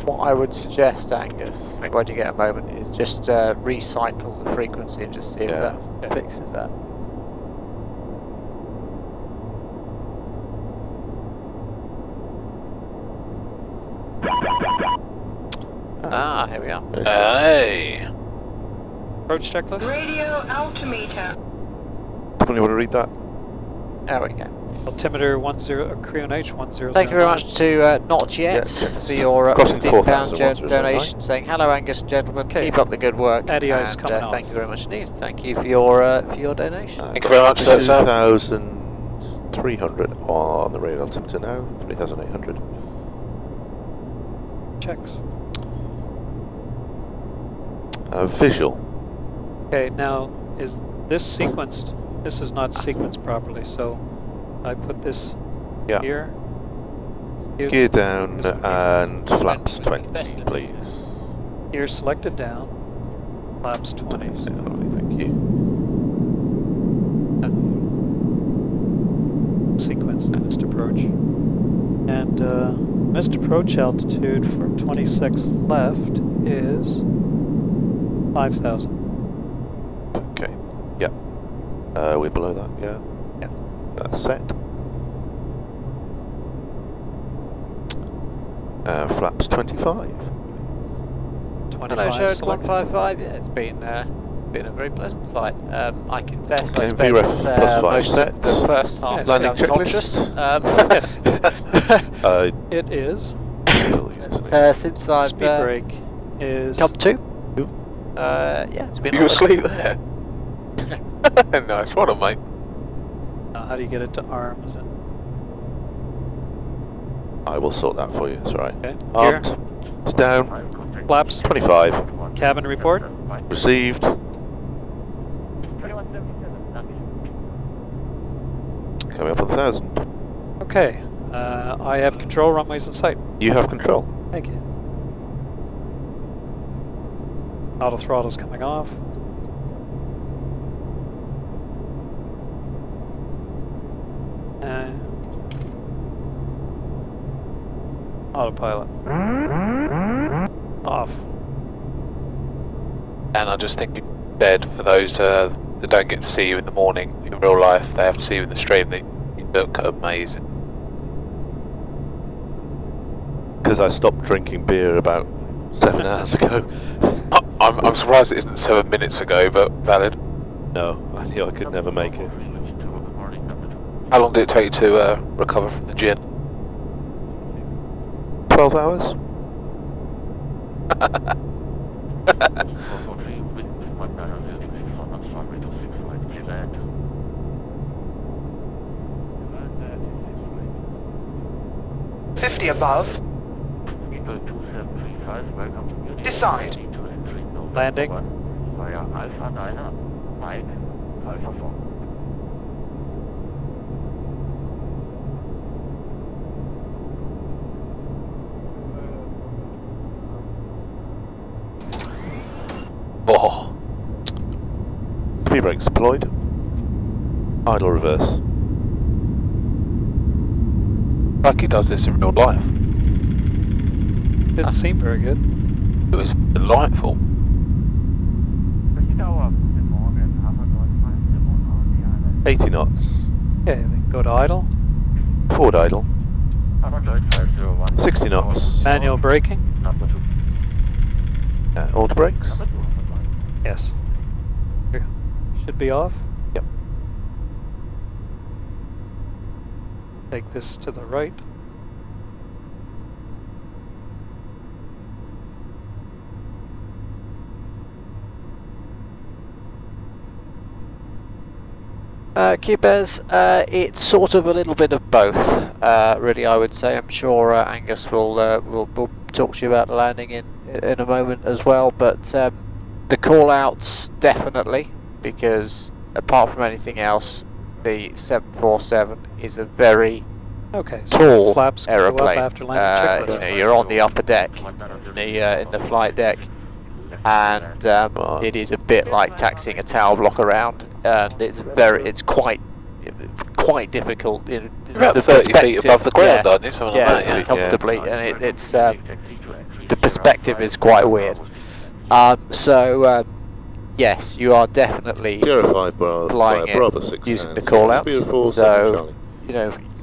What I would suggest, Angus, when you get a moment, is just recycle the frequency and just see if that fixes that. Ah, here we are. Hey! Approach checklist? Radio altimeter. Someone want to read that? There we go. Altimeter 10, Creon H 10. Thank you very much to Not Yet for your £15 donation, saying hello Angus and gentlemen, keep up the good work. Adios, and coming thank you very much indeed. Thank you for your donation. Thank you very much. 2,300 on the radio altimeter now. 3,800. Checks. Visual. Okay, now is this sequenced? This is not sequenced properly, so I put this here. Gear down and flaps 20, please. Gear selected down, flaps 20. Lovely, thank you. Sequence the missed approach. And missed approach altitude for 26 left is 5,000. Okay, yeah. We're below that, yeah. Yeah. That's set. Flaps 25. 25. Hello, Sherwood 155. Yeah, it's been a very pleasant flight. I confess I spent VREF plus 5 most sets. of the first half Landing unconscious. It is. Since I've Speed brake is come to. Yeah, it's been. You asleep there? Nice, well done, mate. How do you get it to arm? Is it? I will sort that for you, it's alright. Okay. Armed. Here. It's down. Flaps. 25. Cabin report. Received. 2177. Coming up on 1,000. Okay. I have control, runways in sight. You have control. Thank you. Auto throttle's coming off. Autopilot. Off. And I just think you're dead for those that don't get to see you in the morning in real life. They have to see you in the stream. You look amazing. Because I stopped drinking beer about 7 hours ago. I'm surprised it isn't 7 minutes ago, but valid. No, I knew I could never make it. How long did it take you to recover from the gin? 12 hours? Fifty above. Decide. Landing. Via Alpha Niner, Mike, Alpha 4. Oh. Speed brakes deployed. Idle reverse. Like he does this in real life. Didn't seem very good. It was delightful. 80 knots. Okay, then go to idle. Forward idle. 60 knots. Manual braking. Auto brakes. Yes. Should be off. Yep. Take this to the right. Cubez, it's sort of a little bit of both, really. I would say. I'm sure Angus will talk to you about the landing in a moment as well. But the call-outs definitely, because apart from anything else, the 747 is a very tall flaps aeroplane. After landing checklist. You're on the upper deck, in the flight deck, and it is a bit like taxiing a tower block around, and it's quite difficult in about the 30 feet above the ground, aren't you? Something like that, yeah. Comfortably, and it's the perspective is quite weird. Yes, you are definitely flying it using the call outs. So, so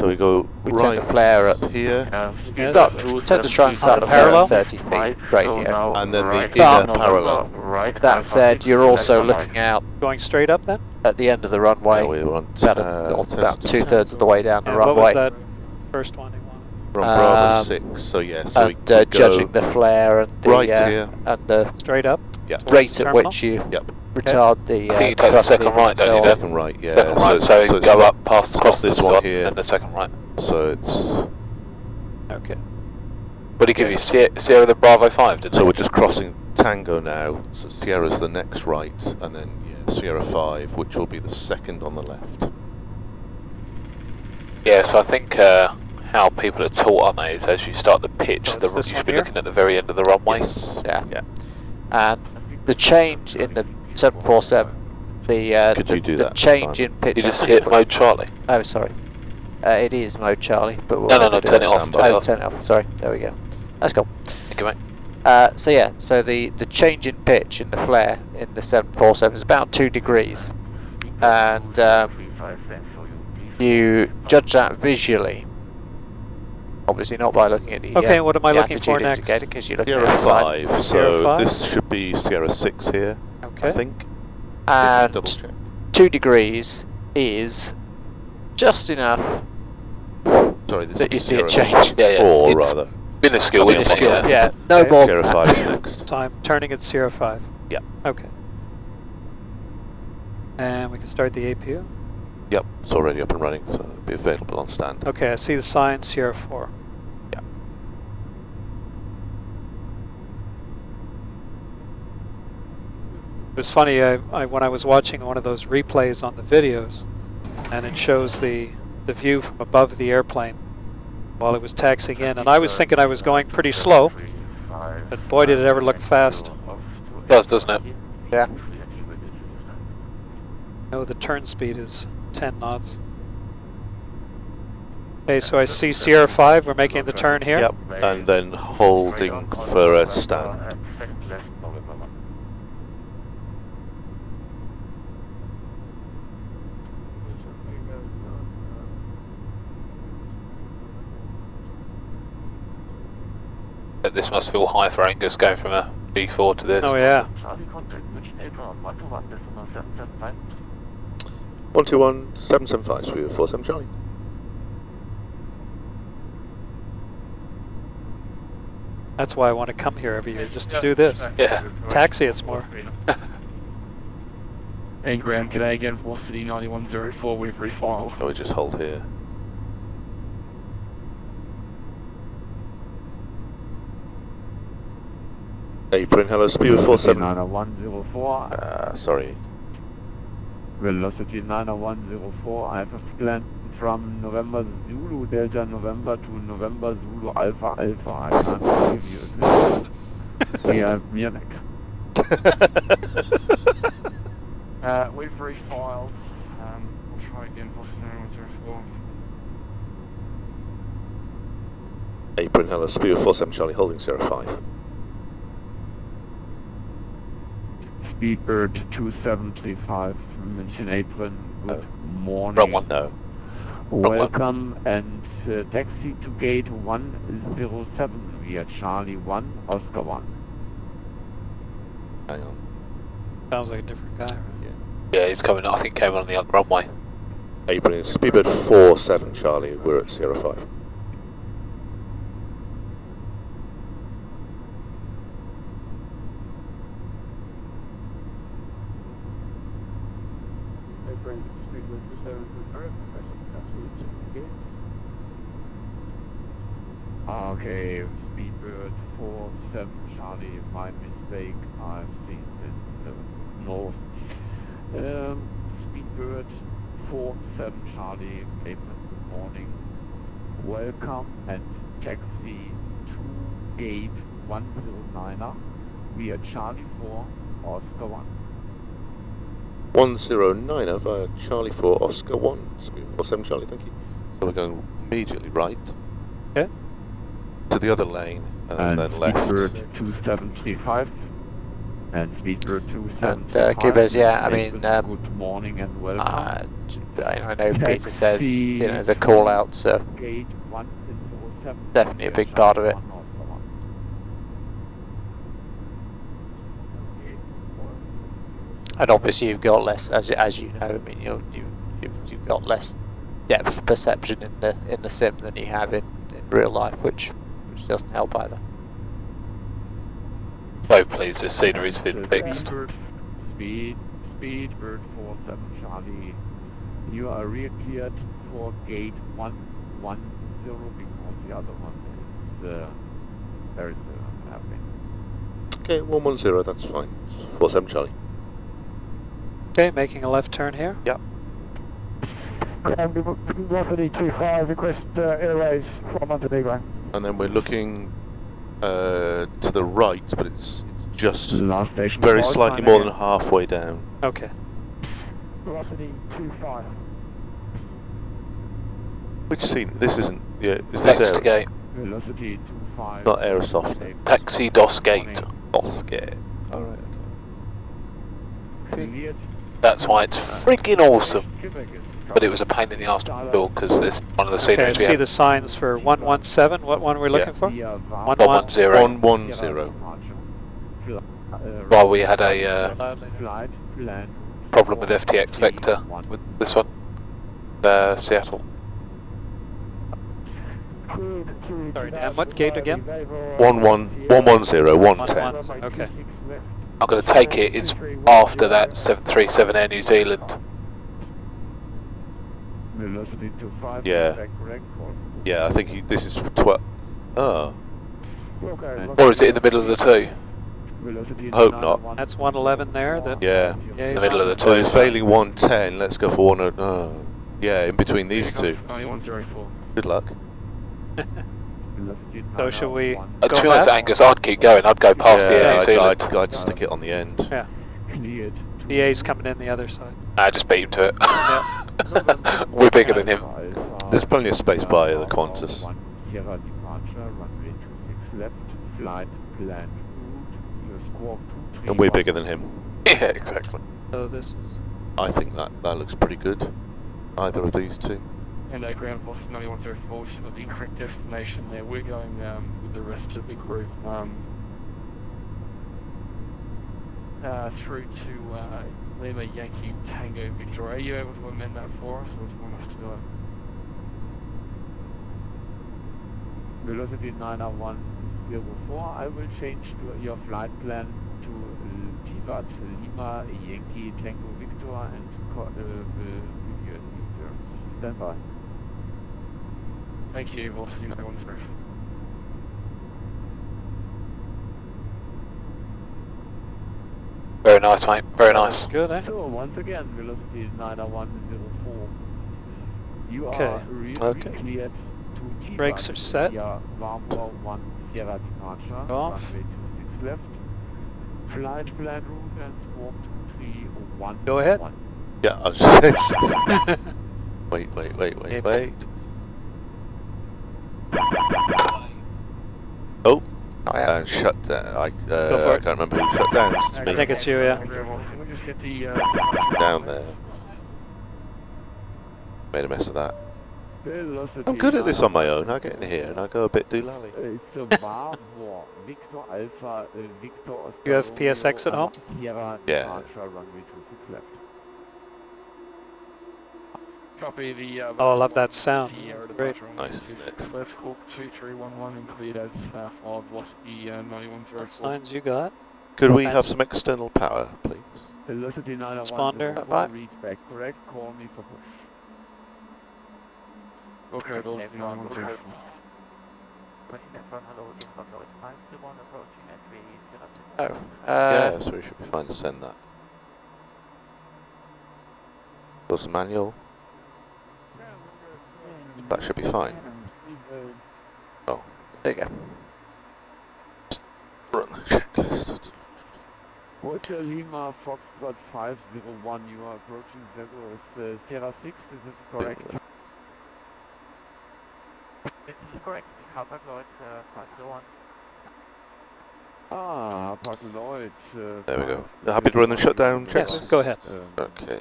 we go turn the flare at here. Tend to try and start parallel 30 feet radio. And then the inner parallel. That said, you're also looking out. Going straight up then? At the end of the runway. Yeah, we want, about 2/3 of the way down the runway. What was that first one you wanted? From Bravo 6, so yeah. So and we judging the flare and the here. and the straight up rate at which you retard the. I think you take the second right, don't you? Second right, yeah. Second right, so you go up past across this one here, and the second right. So it's okay. What did he give you? Sierra the Bravo 5, didn't so he? we're just crossing Tango now. So Sierra's the next right, and then Sierra 5, which will be the second on the left. Yeah, so I think how people are taught, aren't they, is as you start the pitch, you should be looking at the very end of the runway. Yes. Yeah. And the change in the 747, the change in pitch. You just hit mode Charlie. Oh, sorry. It is mode Charlie, but we'll no, turn it off. Turn it off. Sorry, there we go. That's cool. Thank you, mate. So the change in pitch in the flare in the 747 is about 2 degrees, and you judge that visually. Obviously not by looking at the okay, what am I looking for next? Because you're looking Sierra at 5, Sierra 5? This should be Sierra 6 here, I think. And double check. 2 degrees is just enough Sorry, this that you is see a Sierra change. Yeah, Or it's rather. minuscule, isn't it? Yeah, no more. Sierra 5 is next. So I'm turning at Sierra 5. Yeah. Okay. And we can start the APU. Yep, it's already up and running, so it'll be available on stand. Okay, I see the sign, Sierra 4. Yeah. It was funny, when I was watching one of those replays on the videos, and it shows the view from above the airplane while it was taxiing in, and I was thinking I was going pretty slow, but boy did it ever look fast. It does, doesn't it? Yeah. No, the turn speed is 10 knots. Okay, so I see Sierra 5, we're making the turn here. Yep, and then holding for a stand. This must feel high for Angus going from a G4 to this. Oh yeah. 121 775, 347 Charlie. That's why I want to come here every year, just to do this. Yeah. Taxi, it's more. Hey Graham, g'day again, Velocity 9104, we've refiled. So we just hold here. Apron, hello, speed of 47. 90104. Sorry. Velocity 90104, I have a plan from November Zulu Delta November to November Zulu Alpha Alpha. I can't give you this. We are Munich. We've refiled. We'll try again for 90104. Apron, hello, speed of 47 Charlie, holding 05. Speedbird 2735, München Apron, good morning. Wrong one. No. Welcome and taxi to gate 107 via Charlie 1, Oscar 1. Hang on. Sounds like a different guy, right? Yeah, he's coming, I think came on the other runway. Apron, speedbird 47 Charlie, we're at 05. Okay, Speedbird 47 Charlie, my mistake, I've seen this north. Speedbird 47 Charlie, Apron, good morning. Welcome and taxi to gate 109er via Charlie 4, Oscar 1. 109er via Charlie 4, Oscar 1, speed 47 Charlie, thank you. So we're going immediately right. Okay. To the other lane, and then left. Speedbird 2735 and Speedbird 2735. And Cubers, yeah, I mean, good morning and welcome. I know Peter says, you know, the call outs are definitely a big part of it. And obviously you've got less, as you know, I mean, you've got less depth perception in the sim than you have in real life, which doesn't help either. So pleased this scenery's been fixed. Speedbird 47 Charlie, you are rear cleared for gate 110 because the other one is there is happening. Okay, 110, that's fine. 47 Charlie. Okay, making a left turn here. Yep. Velocity 25, request airways from Montenegro. And then we're looking to the right, but it's just Last station very forward, slightly more than halfway down. Okay. Velocity 25. Which scene? This isn't. Yeah, is this Next to air? gate. Velocity 25. Not Aerosoft. Taxi DOS gate. Oscar. Alright, okay. That's why it's freaking awesome. But it was a pain in the arse to build because this one of the Okay, I sceneries we see had. the signs for 117. What one are we looking for? 110. 110. Well, we had a problem with FTX Vector with this one. Seattle. Sorry, Dan, what gate again? 110, 110. Okay. I'm going to take it it's after that 737 Air New Zealand. Velocity to 5. Yeah. Yeah, I think this is 12. Oh. Or is it in the middle of the two? Hope not. That's 111 there. That Yeah. In the middle of the two. Oh, it's failing 110. Let's go for 1. Yeah, in between these two. Good luck. So should we To go be honest, past? Angus, I'd keep going. I'd go past the Air New Zealand. I'd stick it on the end. Yeah. BA's coming in the other side. Nah, just beat him to it. Yeah. We're bigger than him. There's plenty of space by the Qantas. And we're bigger than him. Yeah, exactly. So this is. I think that looks pretty good. Either of these two. And ground force 9134, which is the incorrect destination there. We're going with the rest of the group through to Lima Yankee Tango Victor. Are you able to amend that for us, or do you want us to do it? Velocity 90104. I will change your flight plan to Tivat Lima Yankee Tango Victor and stand by. Thank you, Velocity 913. Very nice, mate. Very nice. Good, eh? So, once again, velocity 90104. You are cleared to Tivat. Brakes are set. Warmwell 1 Sierra departure. Off. Runway 26 left. Flight plan route and squawk 231. Go ahead. Yeah, I was just saying. Wait. Oh, and shut down. I can't remember who shut down. It's I me. think it's you, yeah. Can we just get the Down there. Made a mess of that. I'm good at this on my own. I get in here and I go a bit doolally. It's a Bravo Victor Alpha Victor. You have PSX at home? Sierra Yeah. departure, runway 26 left. Copy the. Oh, I love that sound. Great. Nice, isn't it? Let's call 2311 and cleared as of Velocity 9104. What signs you got? Could we Thanks. have some external power, please? Velocity Transponder. 901 reach back correct. Call me for push. Okay, Velocity 9104. Oh, Yeah, so we should be fine to send that. There's a manual. That should be fine. Oh, there you go. run the checklist. Hotel Lima Foxtrot 501, you are approaching Sierra 6, is this correct? This is correct. Hapag Lloyd, 501. Ah, Hapag Lloyd. There we go. Happy to run the shutdown checklist? Yes, go ahead. Okay.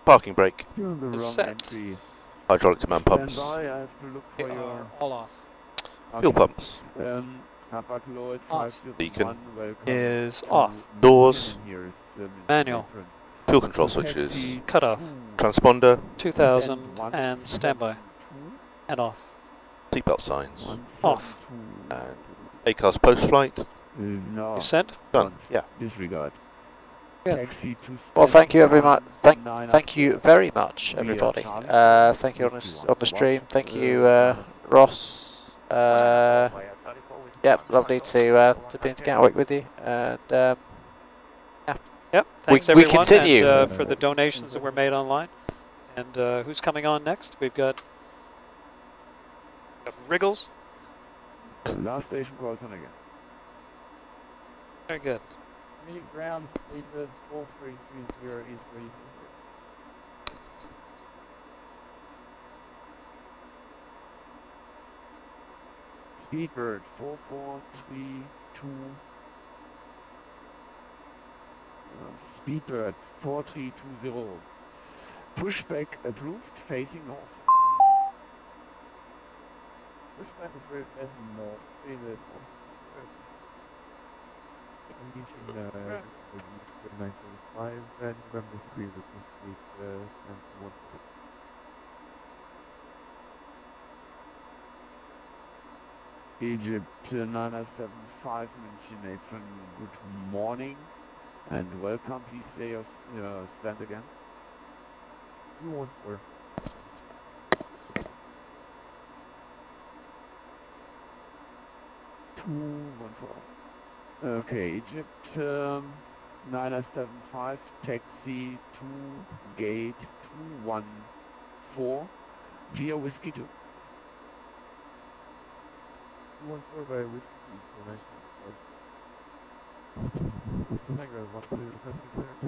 Parking brake. You're on the wrong Set. entry. Hydraulic demand pumps. Stand by, I have to look They for are your... all off. Fuel pumps. Hapag Lloyd Off. 501, Beacon. welcome. Is to off. Doors. Here is, Manual. apron. Fuel control switches. Cut off. Transponder. 2000 and standby. And off. Seatbelt signs. Off. And ACARS post-flight. No, You sent? Done. Yeah. disregard. Yeah. Taxi to Well, thank you very standby. much. Thank you very much, everybody. Thank you on the stream. Thank you, Ross. Yep, lovely to be in Gatwick with you. And Yep. Thanks we everyone continue. And, for the donations that were made online. And who's coming on next? We've got Wriggles. Last station calls on again. Very good. Ground status 4330 is ready. Speedbird 4432. Speedbird 4320. Pushback approved, facing north. Pushback approved, facing north. Meeting 945 and November 3 with and 1. Egypt 975 München Apron, good morning and welcome. Please say your stand again. 214. Okay, Egypt 975, taxi to gate 214 via Whiskey 2. 214 by Whiskey 2, information. Negro, what's the requesting clearance?